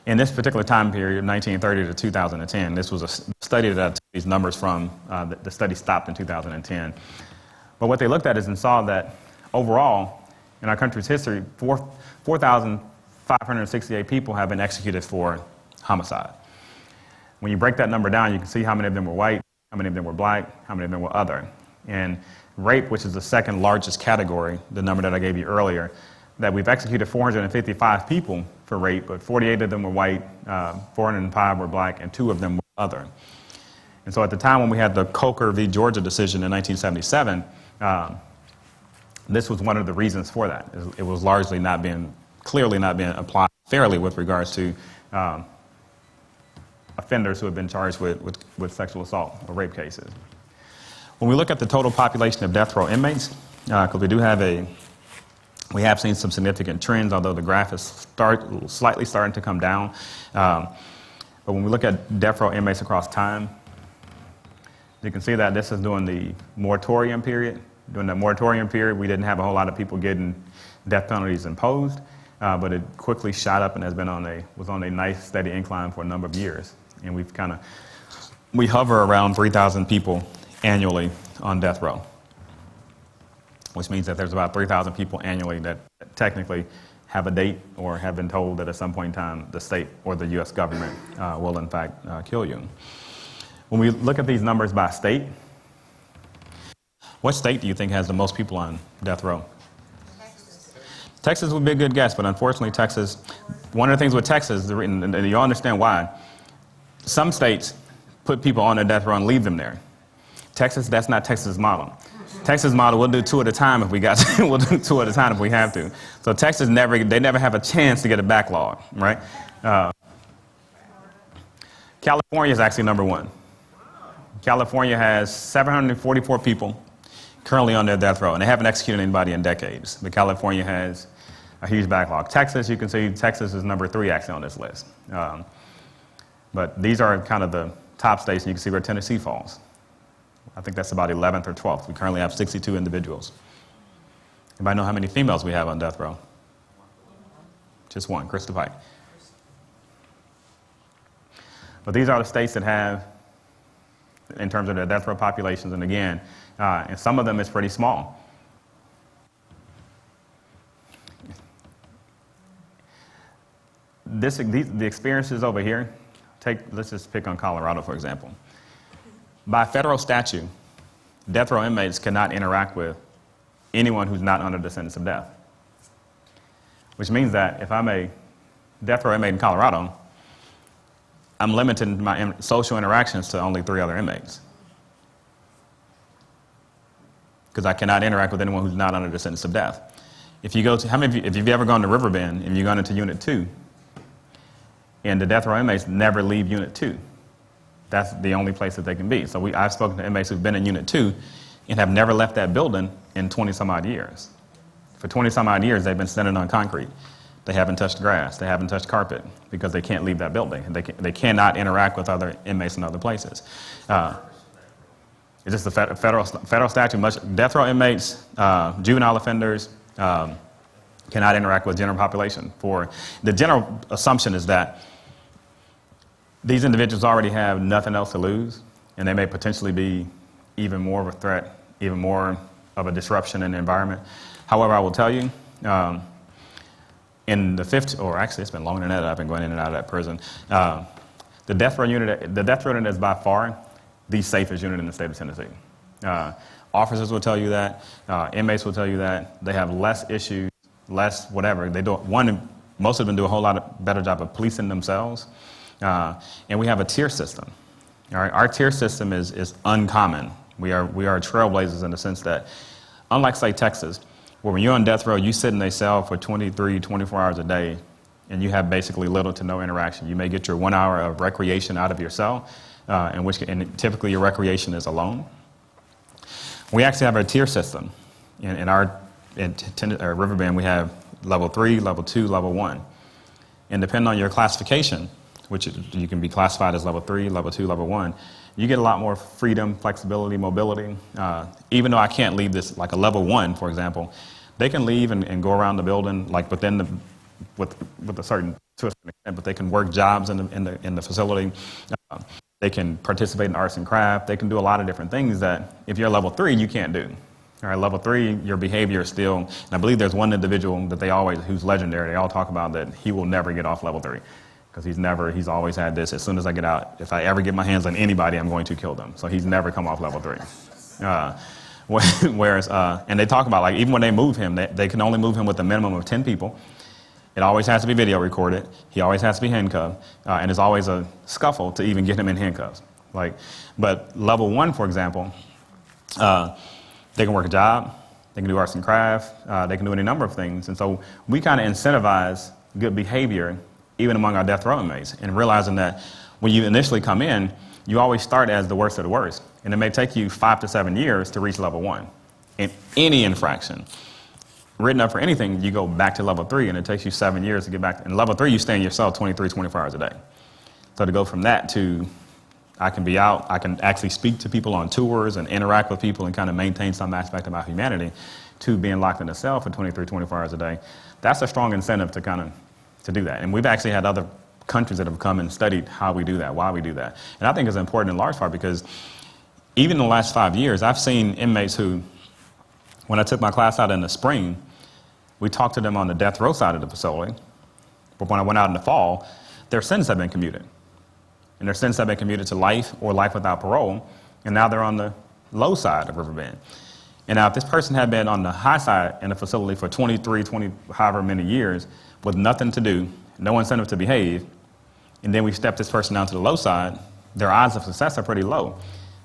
in this particular time period, 1930 to 2010, this was a study that I took these numbers from. The study stopped in 2010. But what they looked at is and saw that overall, in our country's history, 4,568 people have been executed for homicide. When you break that number down, you can see how many of them were white, how many of them were black, how many of them were other. And rape, which is the second largest category, the number that I gave you earlier, that we've executed 455 people for rape, but 48 of them were white, 405 were black, and 2 of them were other. And so at the time when we had the Coker v. Georgia decision in 1977, this was one of the reasons for that. It was largely clearly not being applied fairly with regards to offenders who have been charged with sexual assault or rape cases. When we look at the total population of death row inmates, because we have seen some significant trends, although the graph is slightly starting to come down. But when we look at death row inmates across time, you can see that this is during the moratorium period. During the moratorium period, we didn't have a whole lot of people getting death penalties imposed, but it quickly shot up and was on a nice steady incline for a number of years. And we hover around 3,000 people annually on death row, which means that there's about 3,000 people annually that technically have a date or have been told that at some point in time the state or the U.S. government will in fact kill you. When we look at these numbers by state, what state do you think has the most people on death row? Texas would be a good guess, but unfortunately Texas, one of the things with Texas, and you'll understand why, some states put people on their death row and leave them there. Texas, that's not Texas' model. Texas model, we'll do 2 at a time if we got to. We'll do 2 at a time if we have to. So Texas they never have a chance to get a backlog, right? California is actually number 1. California has 744 people currently on their death row, and they haven't executed anybody in decades. But California has a huge backlog. Texas, you can see Texas is number 3 actually on this list. But these are kind of the top states, and you can see where Tennessee falls. I think that's about 11th or 12th. We currently have 62 individuals. Anybody know how many females we have on death row? Just 1, Crystal Pike. But these are the states that have, in terms of their death row populations, and again, and some of them is pretty small. The experiences over here, let's just pick on Colorado, for example. By federal statute, death row inmates cannot interact with anyone who's not under the sentence of death. Which means that if I'm a death row inmate in Colorado, I'm limiting my social interactions to only 3 other inmates. Because I cannot interact with anyone who's not under the sentence of death. If you've ever gone to Riverbend and you've gone into Unit 2, and the death row inmates never leave Unit 2. That's the only place that they can be. So I've spoken to inmates who've been in Unit 2 and have never left that building in 20-some-odd years. For 20-some-odd years, they've been standing on concrete. They haven't touched grass. They haven't touched carpet because they can't leave that building. They cannot interact with other inmates in other places. It's just the federal statute. Death row inmates, juvenile offenders cannot interact with general population. For the general assumption is that these individuals already have nothing else to lose, and they may potentially be even more of a threat, even more of a disruption in the environment. However, I will tell you, in the actually it's been longer than that, I've been going in and out of that prison. The death row unit is by far the safest unit in the state of Tennessee. Officers will tell you that, inmates will tell you that. They have less issues, less whatever. Most of them do a whole lot better job of policing themselves. And we have a tier system. All right? Our tier system is uncommon. We are trailblazers in the sense that, unlike, say, Texas, where when you're on death row, you sit in a cell for 23, 24 hours a day, and you have basically little to no interaction. You may get your 1 hour of recreation out of your cell, and typically your recreation is alone. We actually have a tier system. In Riverbend, we have level 3, level 2, level 1. And depending on your classification, which you can be classified as level 3, level 2, level 1, you get a lot more freedom, flexibility, mobility. Even though I can't leave this, like a level 1, for example, they can leave and go around the building, like with a certain to a certain extent, but they can work jobs in the facility. They can participate in arts and craft. They can do a lot of different things that if you're level 3, you can't do. All right, level 3, your behavior is still, and I believe there's one individual that who's legendary. They all talk about that he will never get off level 3. Because he's always had this, as soon as I get out, if I ever get my hands on anybody, I'm going to kill them. So he's never come off level 3. Whereas, and they talk about, like, even when they move him, they can only move him with a minimum of 10 people. It always has to be video recorded. He always has to be handcuffed. And there's always a scuffle to even get him in handcuffs. But level 1, for example, they can work a job. They can do arts and crafts. They can do any number of things. And so we kind of incentivize good behavior even among our death row inmates, and realizing that when you initially come in, you always start as the worst of the worst. And it may take you 5 to 7 years to reach level 1 in any infraction. Written up for anything, you go back to level 3, and it takes you 7 years to get back. In level 3, you stay in your cell 23, 24 hours a day. So to go from that to I can be out, I can actually speak to people on tours and interact with people and kind of maintain some aspect of my humanity, to being locked in a cell for 23, 24 hours a day, that's a strong incentive to kind of to do that. And we've actually had other countries that have come and studied how we do that, why we do that. And I think it's important in large part because even in the last 5 years, I've seen inmates who, when I took my class out in the spring, we talked to them on the death row side of the facility. But when I went out in the fall, their sentences have been commuted. And their sentences have been commuted to life or life without parole. And now they're on the low side of Riverbend. And now if this person had been on the high side in the facility for 23, 20, however many years, with nothing to do, no incentive to behave, and then we step this person down to the low side, their odds of success are pretty low.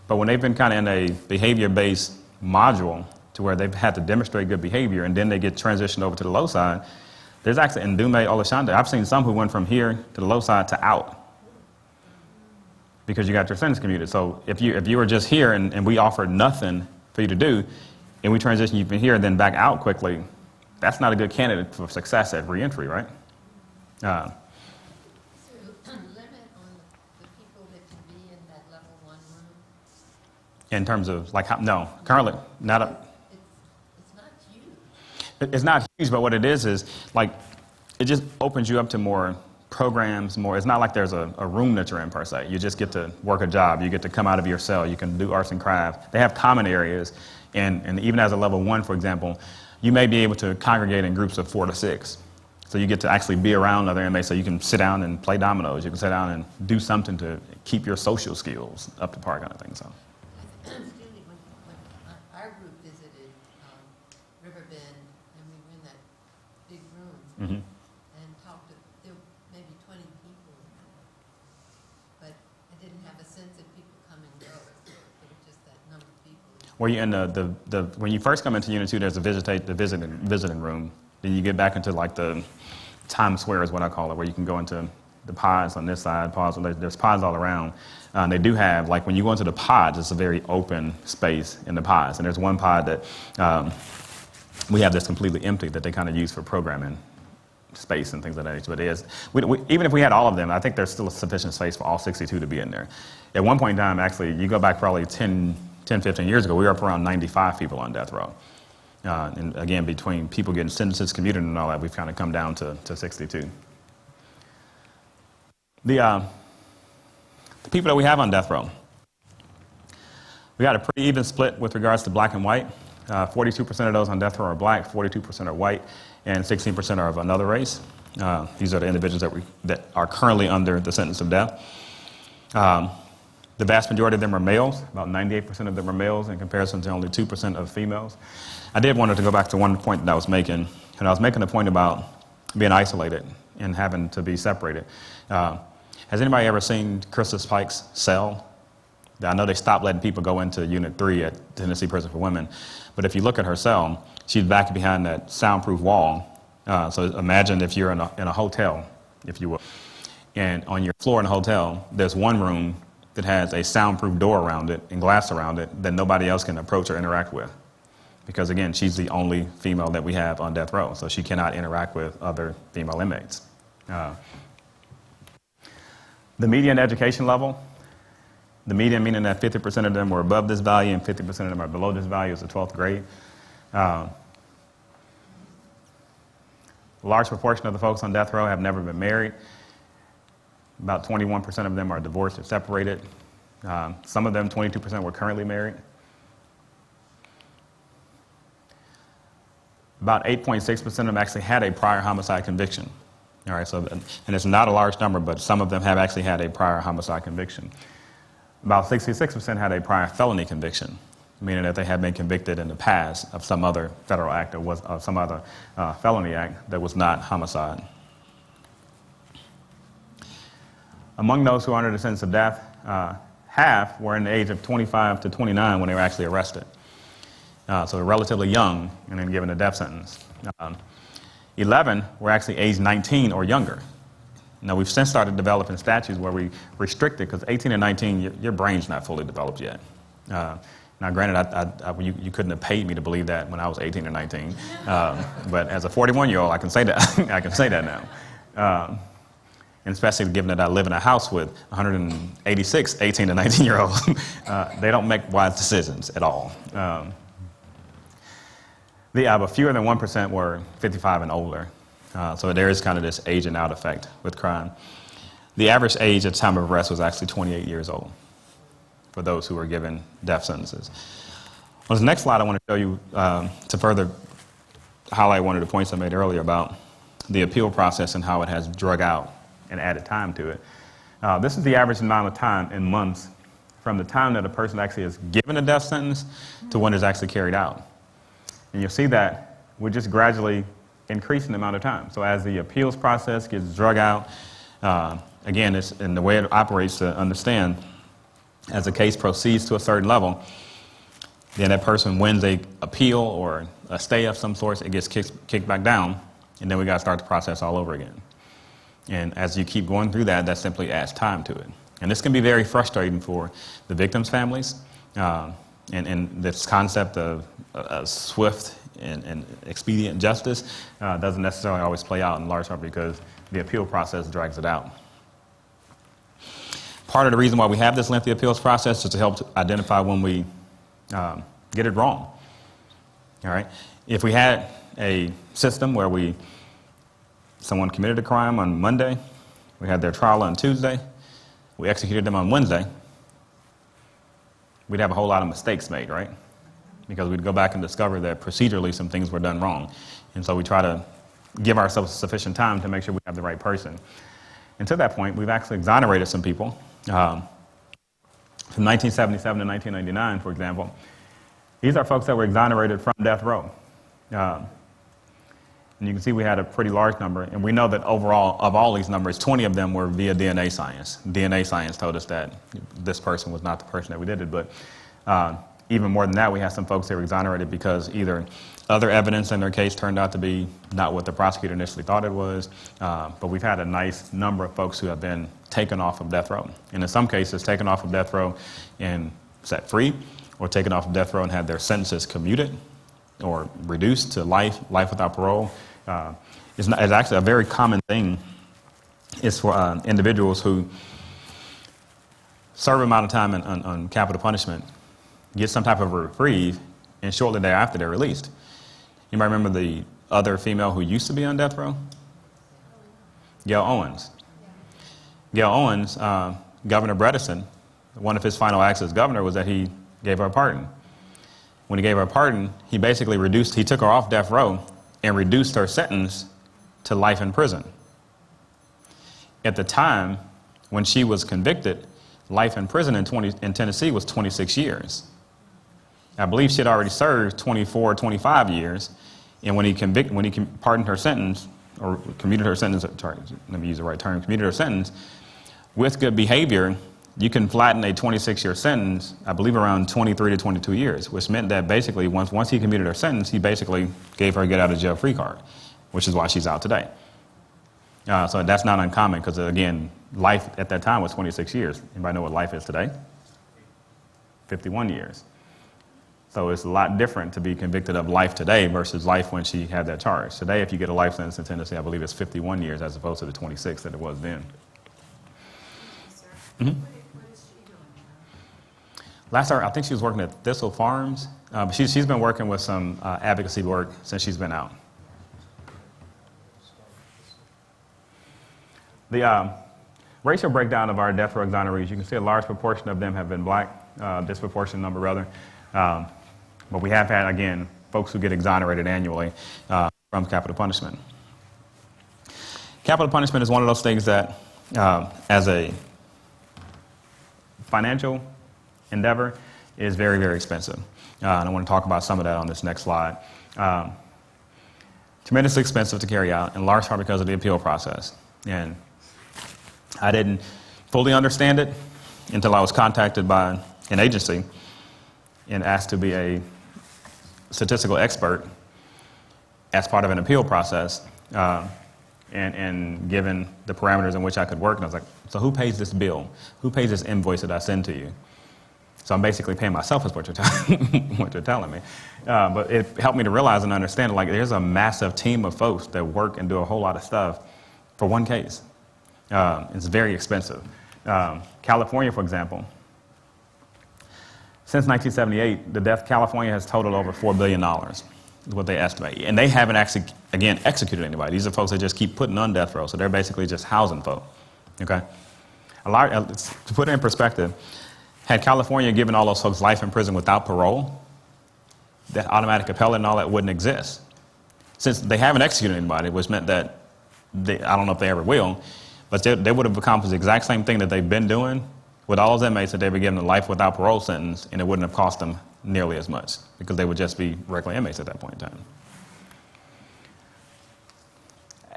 But when they've been kind of in a behavior-based module to where they've had to demonstrate good behavior, and then they get transitioned over to the low side, there's actually, in Dume Olashande, I've seen some who went from here to the low side to out because you got your sentence commuted. So if you were just here and we offered nothing for you to do, and we transition you from here and then back out quickly, that's not a good candidate for success at reentry, right? So, limit on the people that can be in that level 1 room? In terms of, like, how, no, currently, not a... It's not huge. It's not huge, but what it is like, it just opens you up to more programs, more. It's not like there's a room that you're in, per se. You just get to work a job. You get to come out of your cell. You can do arts and crafts. They have common areas, and even as a level 1, for example, you may be able to congregate in groups of 4 to 6. So you get to actually be around other inmates, so you can sit down and play dominoes. You can sit down and do something to keep your social skills up to par, kind of thing. So. Excuse me, when our group visited Riverbend, and we were in that big room and talked to, there were maybe 20 people in there, but I didn't have a sense of people come and go. It was just that number of people. Well, you in when you first come into Unit 2, there's the visiting room. Then you get back into like the Times Square is what I call it, where you can go into the pods on this side, pods. There's pods all around. They do have, like, when you go into the pods, it's a very open space in the pods. And there's one pod that we have that's completely empty that they kind of use for programming space and things like that. But it is, even if we had all of them, I think there's still sufficient space for all 62 to be in there. At one point in time, actually, you go back probably 10, 15 years ago, we were up around 95 people on death row. And again, between people getting sentences commuted and all that, we've kind of come down to 62. The people that we have on death row, we got a pretty even split with regards to black and white. 42% of those on death row are black, 42% are white, and 16% are of another race. These are the individuals that are currently under the sentence of death. The vast majority of them are males. About 98% of them are males in comparison to only 2% of females. I did want to go back to one point that I was making, and I was making a point about being isolated and having to be separated. Has anybody ever seen Krista Pike's cell? I know they stopped letting people go into Unit 3 at Tennessee Prison for Women, but if you look at her cell, she's back behind that soundproof wall. So imagine if you're in a hotel, if you will, and on your floor in a hotel, there's one room that has a soundproof door around it and glass around it that nobody else can approach or interact with. Because again, she's the only female that we have on death row, so she cannot interact with other female inmates. The median education level, the median meaning that 50% of them were above this value and 50% of them are below this value, is the 12th grade. A large proportion of the folks on death row have never been married. About 21% of them are divorced or separated. Some of them, 22%, were currently married. About 8.6% of them actually had a prior homicide conviction. All right, so, and it's not a large number, but some of them have actually had a prior homicide conviction. About 66% had a prior felony conviction. meaning that they had been convicted in the past of some other federal act or was some other felony act that was not homicide. Among those who are under the sentence of death, half were in the age of 25 to 29 when they were actually arrested. So they're relatively young and then given a death sentence. 11 were actually aged 19 or younger. Now, we've since started developing statutes where we restrict it because 18 and 19, your brain's not fully developed yet. Now, granted, you couldn't have paid me to believe that when I was 18 or 19, but as a 41-year-old, I can say that. I can say that now. And especially given that I live in a house with 186 18 to 19-year-olds, they don't make wise decisions at all. But fewer than 1% were 55 and older. So there is kind of this aging out effect with crime. The average age at the time of arrest was actually 28 years old for those who were given death sentences. On the next slide, I want to show you, to further highlight one of the points I made earlier about the appeal process and how it has drug out and added time to it. This is the average amount of time in months from the time that a person actually is given a death sentence to when it's actually carried out. And you'll see that we're just gradually increasing the amount of time. So as the appeals process gets drug out, again, it's in the way it operates to understand, as the case proceeds to a certain level, then that person wins a appeal or a stay of some sort, it gets kicked back down, and then we got to start the process all over again. And as you keep going through that, that simply adds time to it. And this can be very frustrating for the victims' families. And this concept of swift and expedient justice doesn't necessarily always play out in large part because the appeal process drags it out. Part of the reason why we have this lengthy appeals process is to help to identify when we get it wrong. All right? If we had a system where someone committed a crime on Monday, we had their trial on Tuesday, we executed them on Wednesday, we'd have a whole lot of mistakes made, right? Because we'd go back and discover that procedurally some things were done wrong. And so we try to give ourselves sufficient time to make sure we have the right person. And to that point, we've actually exonerated some people. From 1977 to 1999, for example, these are folks that were exonerated from death row. And you can see we had a pretty large number, and we know that overall, of all these numbers, 20 of them were via DNA science. DNA science told us that this person was not the person that we did it, but even more than that, we had some folks that were exonerated because either other evidence in their case turned out to be not what the prosecutor initially thought it was, but we've had a nice number of folks who have been taken off of death row. And in some cases, taken off of death row and set free, or taken off of death row and had their sentences commuted or reduced to life without parole. It's actually a very common thing is for individuals who serve an amount of time on capital punishment, get some type of a reprieve, and shortly thereafter they're released. You might remember the other female who used to be on death row? Gail Owens. Gail Owens, Governor Bredesen, one of his final acts as governor was that he gave her a pardon. When he gave her a pardon, he basically he took her off death row and reduced her sentence to life in prison. At the time, when she was convicted, life in prison in Tennessee was 26 years. I believe she had already served 24, 25 years, and when he pardoned her sentence, or commuted her sentence, let me use the right term, commuted her sentence, with good behavior, you can flatten a 26-year sentence, I believe around 23 to 22 years, which meant that basically once he commuted her sentence, he basically gave her a get out of jail free card, which is why she's out today. So that's not uncommon because, again, life at that time was 26 years. Anybody know what life is today? 51 years. So it's a lot different to be convicted of life today versus life when she had that charge. Today, if you get a life sentence in Tennessee, I believe it's 51 years as opposed to the 26 that it was then. Mm-hmm. What is she doing now? Last hour, I think she was working at Thistle Farms, but she's been working with some advocacy work since she's been out. The racial breakdown of our death row exonerees, you can see a large proportion of them have been black, disproportionate number rather. But we have had, again, folks who get exonerated annually from capital punishment. Capital punishment is one of those things that, as a financial endeavor, is very, very expensive. And I want to talk about some of that on this next slide. Tremendously expensive to carry out, in large part because of the appeal process. And I didn't fully understand it until I was contacted by an agency and asked to be a statistical expert as part of an appeal process, and given the parameters in which I could work. And I was like, so who pays this bill? Who pays this invoice that I send to you? So I'm basically paying myself is what you're telling me. But it helped me to realize and understand, like, there's a massive team of folks that work and do a whole lot of stuff for one case. It's very expensive. California, for example, since 1978, the death California has totaled over $4 billion, is what they estimate. And they haven't actually, again, executed anybody. These are folks that just keep putting on death row, so they're basically just housing folk. Okay? To put it in perspective, had California given all those folks life in prison without parole, that automatic appellate and all that wouldn't exist. Since they haven't executed anybody, which meant that I don't know if they ever will, but they would have accomplished the exact same thing that they've been doing with all those inmates that they were given a life without parole sentence, and it wouldn't have cost them nearly as much because they would just be regular inmates at that point in time.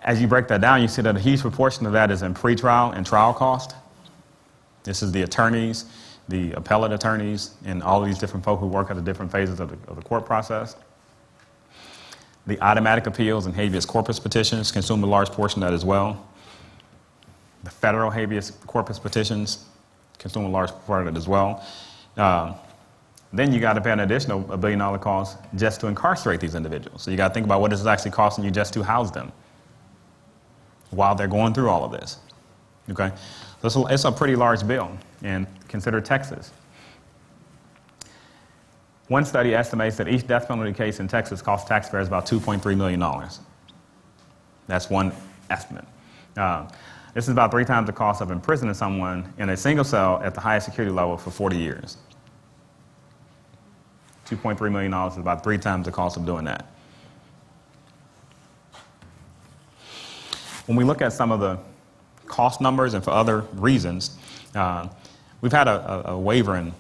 As you break that down, you see that a huge proportion of that is in pretrial and trial cost. This is the attorneys, the appellate attorneys, and all of these different folk who work at the different phases of the court process. The automatic appeals and habeas corpus petitions consume a large portion of that as well. The federal habeas corpus petitions consume a large part of it as well. Then you got to pay an additional $1 billion cost just to incarcerate these individuals. So you got to think about what this is actually costing you just to house them while they're going through all of this. Okay, so it's a pretty large bill. And consider Texas. One study estimates that each death penalty case in Texas costs taxpayers about $2.3 million. That's one estimate. This is about 3 times the cost of imprisoning someone in a single cell at the highest security level for 40 years. $2.3 million is about 3 times the cost of doing that. When we look at some of the cost numbers and for other reasons, we've had a waiver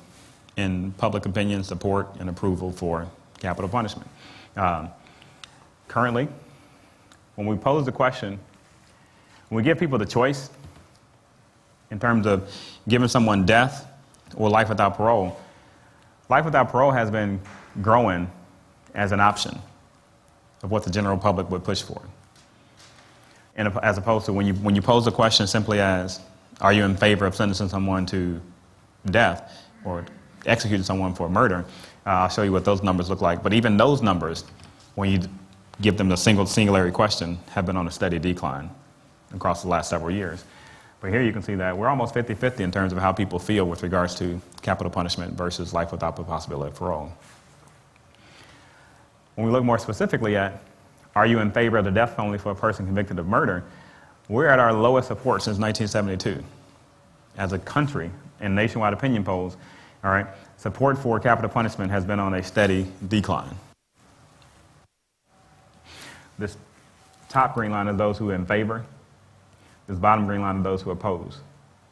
in public opinion, support, and approval for capital punishment. Currently, when we pose the question, when we give people the choice in terms of giving someone death or life without parole has been growing as an option of what the general public would push for. And as opposed to when you pose the question simply as, are you in favor of sentencing someone to death or executing someone for murder? I'll show you what those numbers look like. But even those numbers, when you give them the singularity question, have been on a steady decline across the last several years. But here you can see that we're almost 50-50 in terms of how people feel with regards to capital punishment versus life without the possibility of parole. When we look more specifically at, are you in favor of the death penalty for a person convicted of murder, we're at our lowest support since 1972. As a country, in nationwide opinion polls, all right, support for capital punishment has been on a steady decline. This top green line is those who are in favor. This bottom green line is those who oppose.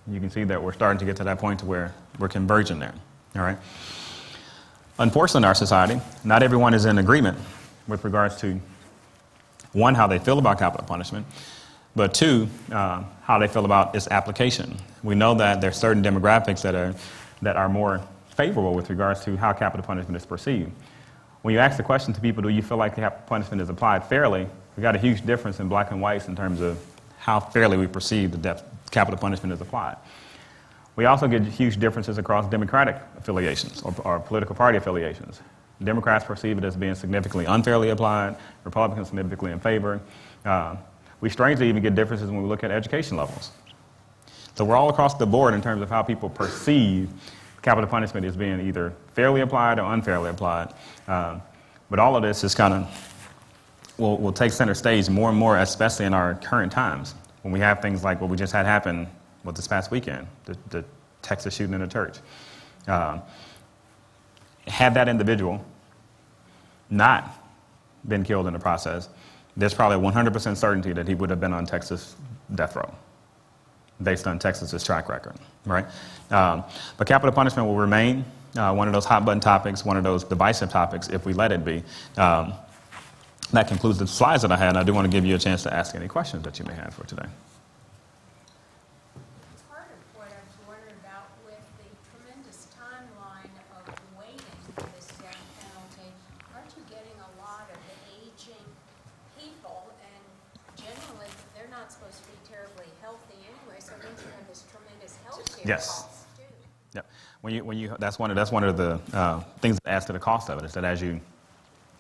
You can see that we're starting to get to that point to where we're converging there, all right? Unfortunately, in our society, not everyone is in agreement with regards to, one, how they feel about capital punishment, but two, how they feel about its application. We know that there are certain demographics that are more favorable with regards to how capital punishment is perceived. When you ask the question to people, do you feel like capital punishment is applied fairly, we've got a huge difference in black and whites in terms of how fairly we perceive the capital punishment is applied. We also get huge differences across democratic affiliations or political party affiliations. Democrats perceive it as being significantly unfairly applied, Republicans significantly in favor. We strangely even get differences when we look at education levels. So we're all across the board in terms of how people perceive capital punishment as being either fairly applied or unfairly applied. But all of this is kind of will take center stage more and more, especially in our current times, when we have things like what we just had happen this past weekend, the Texas shooting in a church. Had that individual not been killed in the process, there's probably 100% certainty that he would have been on Texas death row, based on Texas's track record, right? But capital punishment will remain one of those hot button topics, one of those divisive topics, if we let it be. That concludes the slides that I had, and I do want to give you a chance to ask any questions that you may have for today. Part of what I was wondering about with the tremendous timeline of waiting for this death penalty, aren't you getting a lot of aging people, and generally they're not supposed to be terribly healthy anyway, so it means you have this tremendous healthcare Yes. cost too. Yep. That's one of the things that adds to the cost of it, is that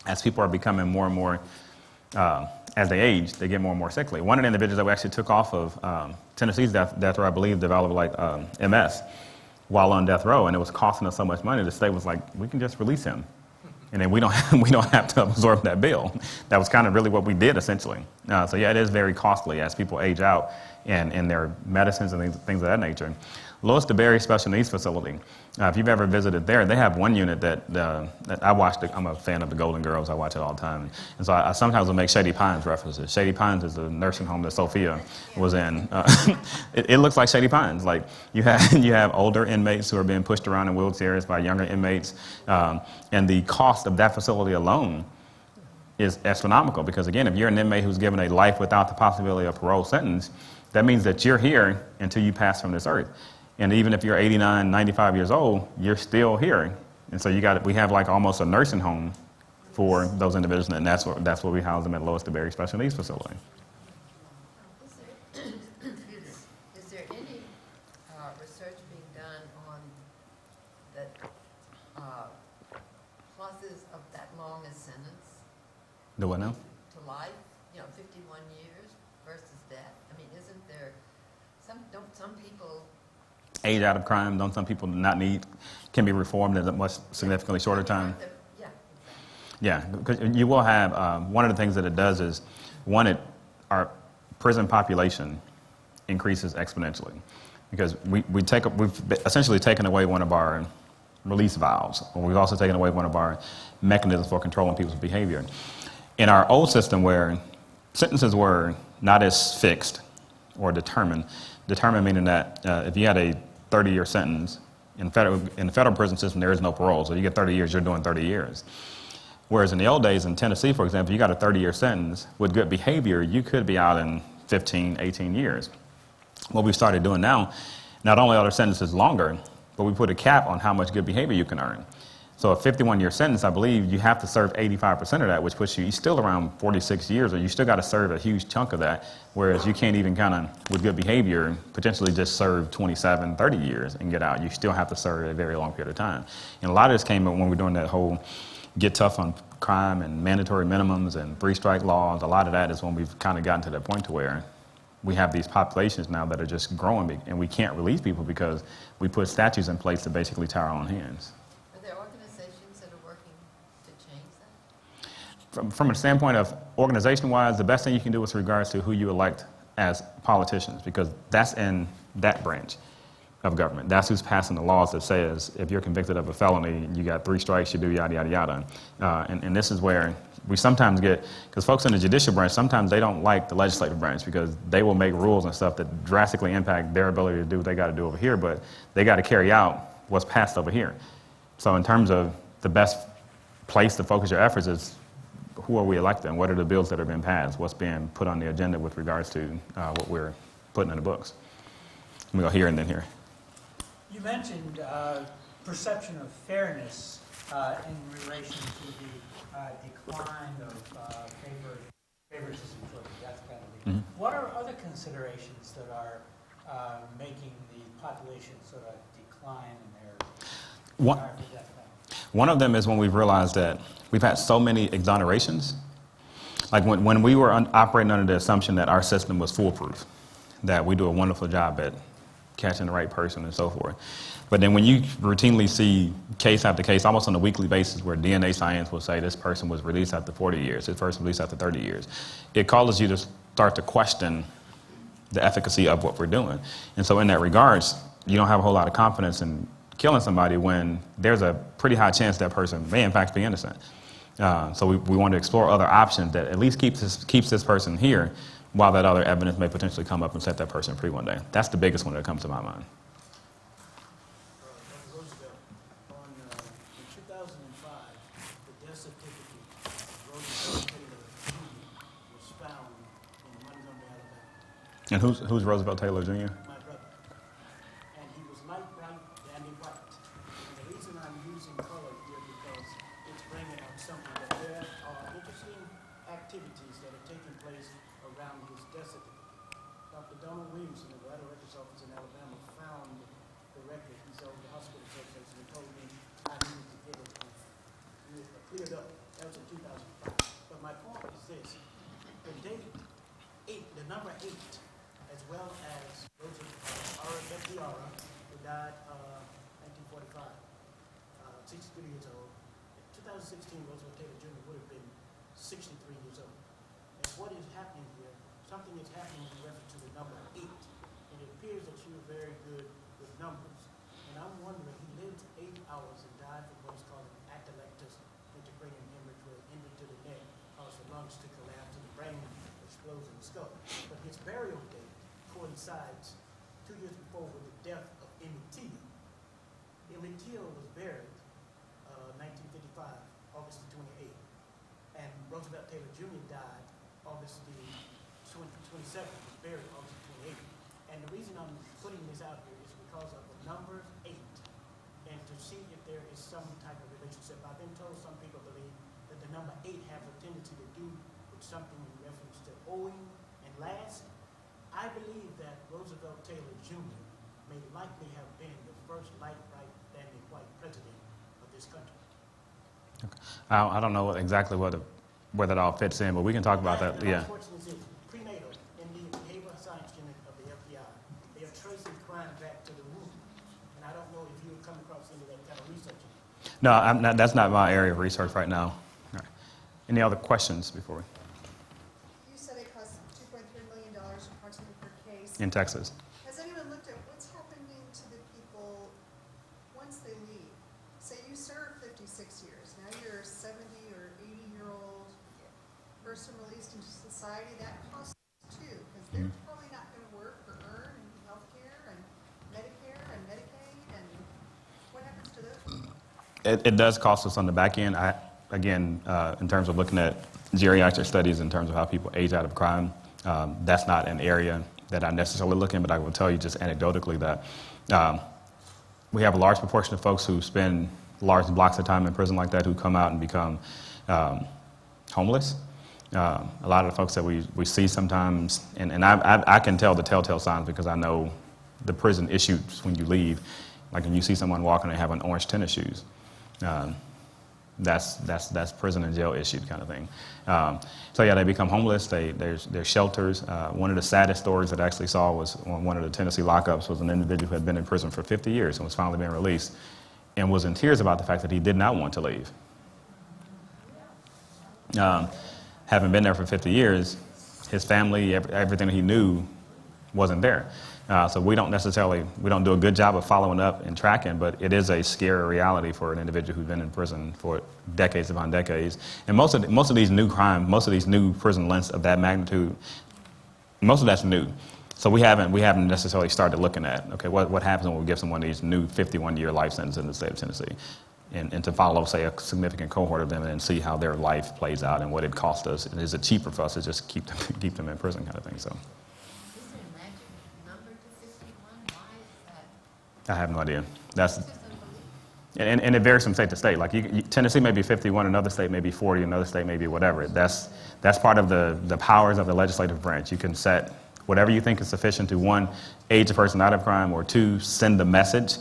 as people are becoming more and more, as they age, they get more and more sickly. One of the individuals that we actually took off of Tennessee's death row, I believe, developed MS while on death row, and it was costing us so much money. The state was like, we can just release him, and then we don't have to absorb that bill. That was kind of really what we did, essentially. So yeah, it is very costly as people age out and their medicines and things of that nature. Louis DeBerry Special Needs Facility. If you've ever visited there, they have one unit that I watched. I'm a fan of the Golden Girls. I watch it all the time. And so I sometimes will make Shady Pines references. Shady Pines is a nursing home that Sophia was in. It looks like Shady Pines. Like you have older inmates who are being pushed around in wheelchairs by younger inmates. And the cost of that facility alone is astronomical, because again, if you're an inmate who's given a life without the possibility of parole sentence, that means that you're here until you pass from this earth. And even if you're 89, 95 years old, you're still here. And so we have like almost a nursing home for those individuals, and that's where we house them at Louis DeBerry Special Needs Facility. Is there any research being done on the causes of that long a sentence Do what now? to life? 51 years versus death. I mean, isn't there some people? Age out of crime, don't some people not need, can be reformed in a much significantly shorter time? Yeah, exactly. Yeah, because you will have, one of the things that it does is, our prison population increases exponentially, because we've essentially taken away one of our release valves, or we've also taken away one of our mechanisms for controlling people's behavior. In our old system, where sentences were not as fixed or determined meaning that if you had a 30-year sentence, in the federal prison system, there is no parole, so you get 30 years, you're doing 30 years. Whereas in the old days, in Tennessee, for example, you got a 30-year sentence, with good behavior, you could be out in 15, 18 years. What we've started doing now, not only are the sentences longer, but we put a cap on how much good behavior you can earn. So a 51-year sentence, I believe you have to serve 85% of that, which puts you still around 46 years, or you still got to serve a huge chunk of that, whereas you can't even kind of, with good behavior, potentially just serve 27, 30 years and get out. You still have to serve a very long period of time. And a lot of this came up when we were doing that whole get tough on crime and mandatory minimums and three-strike laws. A lot of that is when we've kind of gotten to that point to where we have these populations now that are just growing, and we can't release people because we put statutes in place to basically tie our own hands. From a standpoint of organization-wise, the best thing you can do with regards to who you elect as politicians, because that's in that branch of government. That's who's passing the laws that says if you're convicted of a felony, you got 3 strikes, you do yada, yada, yada. And this is where we sometimes get, because folks in the judicial branch, sometimes they don't like the legislative branch because they will make rules and stuff that drastically impact their ability to do what they got to do over here, but they got to carry out what's passed over here. So in terms of the best place to focus your efforts is, who are we electing? What are the bills that have been passed? What's being put on the agenda with regards to what we're putting in the books? Let me go here and then here. You mentioned perception of fairness in relation to the decline of favoritism toward the death penalty. Mm-hmm. What are other considerations that are making the population sort of decline in their desire for death penalty? One of them is when we've realized that we've had so many exonerations. Like when we were operating under the assumption that our system was foolproof, that we do a wonderful job at catching the right person and so forth. But then when you routinely see case after case, almost on a weekly basis, where DNA science will say this person was released after 40 years, this person was released after 30 years, it causes you to start to question the efficacy of what we're doing. And so in that regards, you don't have a whole lot of confidence in killing somebody when there's a pretty high chance that person may in fact be innocent. So we want to explore other options that at least keeps this person here while that other evidence may potentially come up and set that person free one day. That's the biggest one that comes to my mind. Rosevelt, on Montgomery, Alabama. And who's Roosevelt Taylor Jr.? My brother. And he was light bright, dandy white. And the reason I'm using color here because it's bringing out something that there are interesting activities that are taking place around his death certificate. Dr. Donald Williamson of the Writer Records Office in Alabama found the record. He's over the hospital association and told me I needed to get it cleared up. That was in 2005. But my point is this. The date 8, the number 8, as well as R.F.D.R., who died 1945, 63 years old. In 2016, Rosevelt Taylor Jr. would have been 63 years old. And what is happening here, something is happening in reference to the number 8. And it appears that you were very good with numbers. And I'm wondering, he lived 8 hours and died from what is called an atelectus intracranial hemorrhage, where injury to the neck caused the lungs to collapse and the brain explodes in the skull. But his burial date coincides 2 years before with the death of Emmett Till. Emmett Till was buried 1955, August the 28th. And Roosevelt Taylor Jr. died August the 27th, was buried August the 28th. And the reason I'm putting this out here is because of the number 8, and to see if there is some type of relationship. I've been told some people believe that the number 8 has a tendency to do with something in reference to owing. And last, I believe that Roosevelt Taylor Jr. may likely have been the first light, bright, dandy white president of this country. Okay. I don't know exactly where that all fits in, but we can talk about that. Yeah. Unfortunately, it's prenatal in the behavioral science unit of the FBI. They are tracing crime back to the womb. And I don't know if you've come across any of that kind of research. No, that's not my area of research right now. All right. Any other questions before we? You said it costs $2.3 million approximately per case. In Texas. Has anyone looked at what's happening to the people once they leave? Say you serve 56 years. Now you're a 70 or 80-year-old person released into society. That costs too, because they're probably not going to work or earn health care and Medicare and Medicaid. And what happens to those people? It does cost us on the back end. Again, in terms of looking at geriatric studies, in terms of how people age out of crime, that's not an area that I necessarily look in, but I will tell you just anecdotally that we have a large proportion of folks who spend large blocks of time in prison like that who come out and become homeless. A lot of the folks that we see sometimes, and I can tell the telltale signs because I know the prison issues when you leave. Like when you see someone walking and having orange tennis shoes. That's prison and jail issued kind of thing. So yeah, they become homeless. There's shelters. One of the saddest stories that I actually saw was on one of the Tennessee lockups was an individual who had been in prison for 50 years and was finally being released and was in tears about the fact that he did not want to leave. Having been there for 50 years, his family, everything that he knew wasn't there. So we don't do a good job of following up and tracking, but it is a scary reality for an individual who's been in prison for decades upon decades. And most of these new crime, most of these new prison lengths of that magnitude, most of that's new. So we haven't necessarily started looking at, okay, what happens when we give someone these new 51-year life sentences in the state of Tennessee, and to follow, say, a significant cohort of them and see how their life plays out and what it costs us. And is it cheaper for us to just keep them in prison kind of thing? So. Is there a magic number to 51? Why is that? I have no idea. It's just unbelievable. And it varies from state to state. Like Tennessee may be 51, another state may be 40, another state may be whatever. That's part of the powers of the legislative branch. You can set whatever you think is sufficient to, one, age a person out of crime, or two, send the message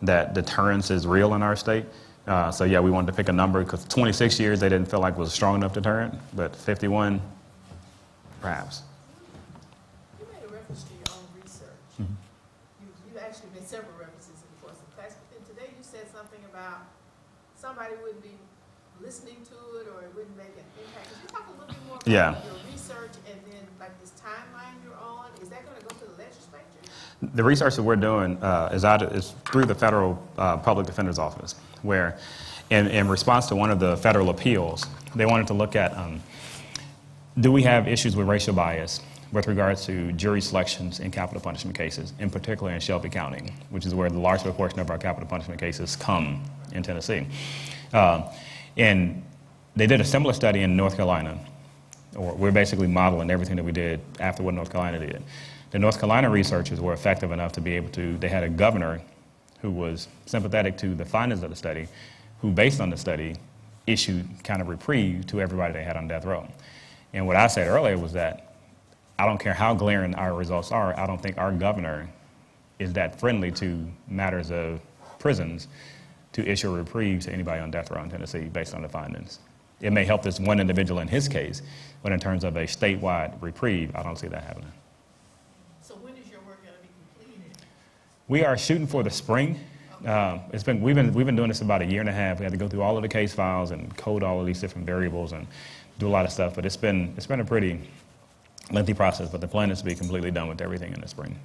that deterrence is real in our state. So yeah, we wanted to pick a number because 26 years they didn't feel like was a strong enough deterrent, but 51, perhaps. You made a reference to your own research. Mm-hmm. You actually made several references in the course of class, but then today you said something about somebody wouldn't be listening to it or it wouldn't make an impact. Could you talk a little bit more about your research and then like this timeline you're on? Is that going to go to the legislature? The research that we're doing is through the Federal Public Defender's Office, where in response to one of the federal appeals, they wanted to look at do we have issues with racial bias with regards to jury selections in capital punishment cases, in particular in Shelby County, which is where the large proportion of our capital punishment cases come in Tennessee. And they did a similar study in North Carolina or we're basically modeling everything that we did after what North Carolina did. The North Carolina researchers were effective enough to be able to, they had a governor who was sympathetic to the findings of the study, who based on the study issued kind of reprieve to everybody they had on death row. And what I said earlier was that I don't care how glaring our results are, I don't think our governor is that friendly to matters of prisons to issue a reprieve to anybody on death row in Tennessee based on the findings. It may help this one individual in his case, but in terms of a statewide reprieve, I don't see that happening. So when is your work gonna be completed? We are shooting for the spring. We've been doing this about a year and a half. We had to go through all of the case files and code all of these different variables and do a lot of stuff, but it's been a pretty lengthy process, but the plan is to be completely done with everything in the spring.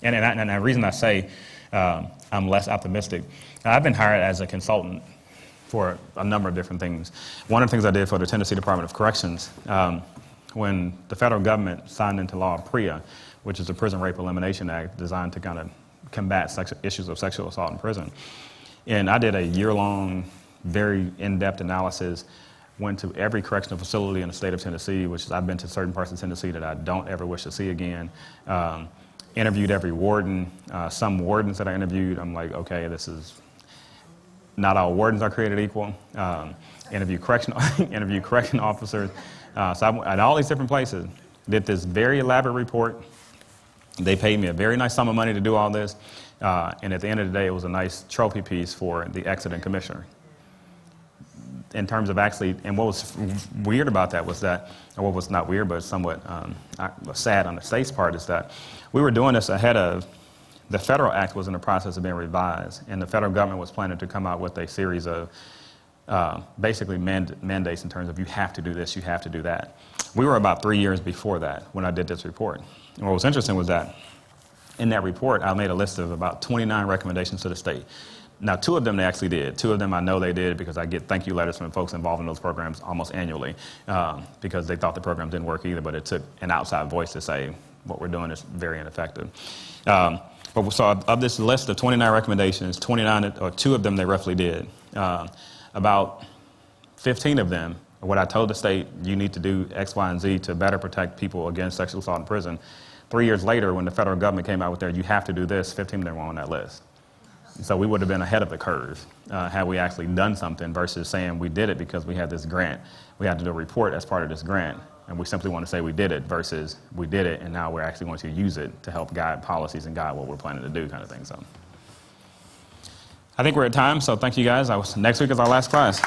And the reason I say I'm less optimistic, I've been hired as a consultant for a number of different things. One of the things I did for the Tennessee Department of Corrections, when the federal government signed into law PREA, which is the Prison Rape Elimination Act designed to kind of combat issues of sexual assault in prison. And I did a year-long, very in-depth analysis, went to every correctional facility in the state of Tennessee, which I've been to certain parts of Tennessee that I don't ever wish to see again. Interviewed every warden. Some wardens that I interviewed, I'm like, okay, this is, not all wardens are created equal. Interviewed correctional officers. So I at all these different places, did this very elaborate report. They paid me a very nice sum of money to do all this. And at the end of the day, it was a nice trophy piece for the Exonerating commissioner. In terms of actually, and what was weird about that was that, or what was not weird, but somewhat sad on the state's part, is that we were doing this ahead of, the federal act was in the process of being revised, and the federal government was planning to come out with a series of basically mandates in terms of you have to do this, you have to do that. We were about 3 years before that when I did this report. And what was interesting was that in that report, I made a list of about 29 recommendations to the state. Now, 2 of them they actually did. 2 of them I know they did because I get thank you letters from folks involved in those programs almost annually because they thought the program didn't work either, but it took an outside voice to say what we're doing is very ineffective. But so of this list of 29 recommendations, 2 of them they roughly did. About 15 of them, what I told the state, you need to do X, Y, and Z to better protect people against sexual assault in prison. 3 years later, when the federal government came out with their, you have to do this, 15 of them were on that list. So we would have been ahead of the curve had we actually done something versus saying we did it because we had this grant. We had to do a report as part of this grant, and we simply want to say we did it versus we did it, and now we're actually going to use it to help guide policies and guide what we're planning to do kind of thing. So I think we're at time, so thank you guys. Next week is our last class.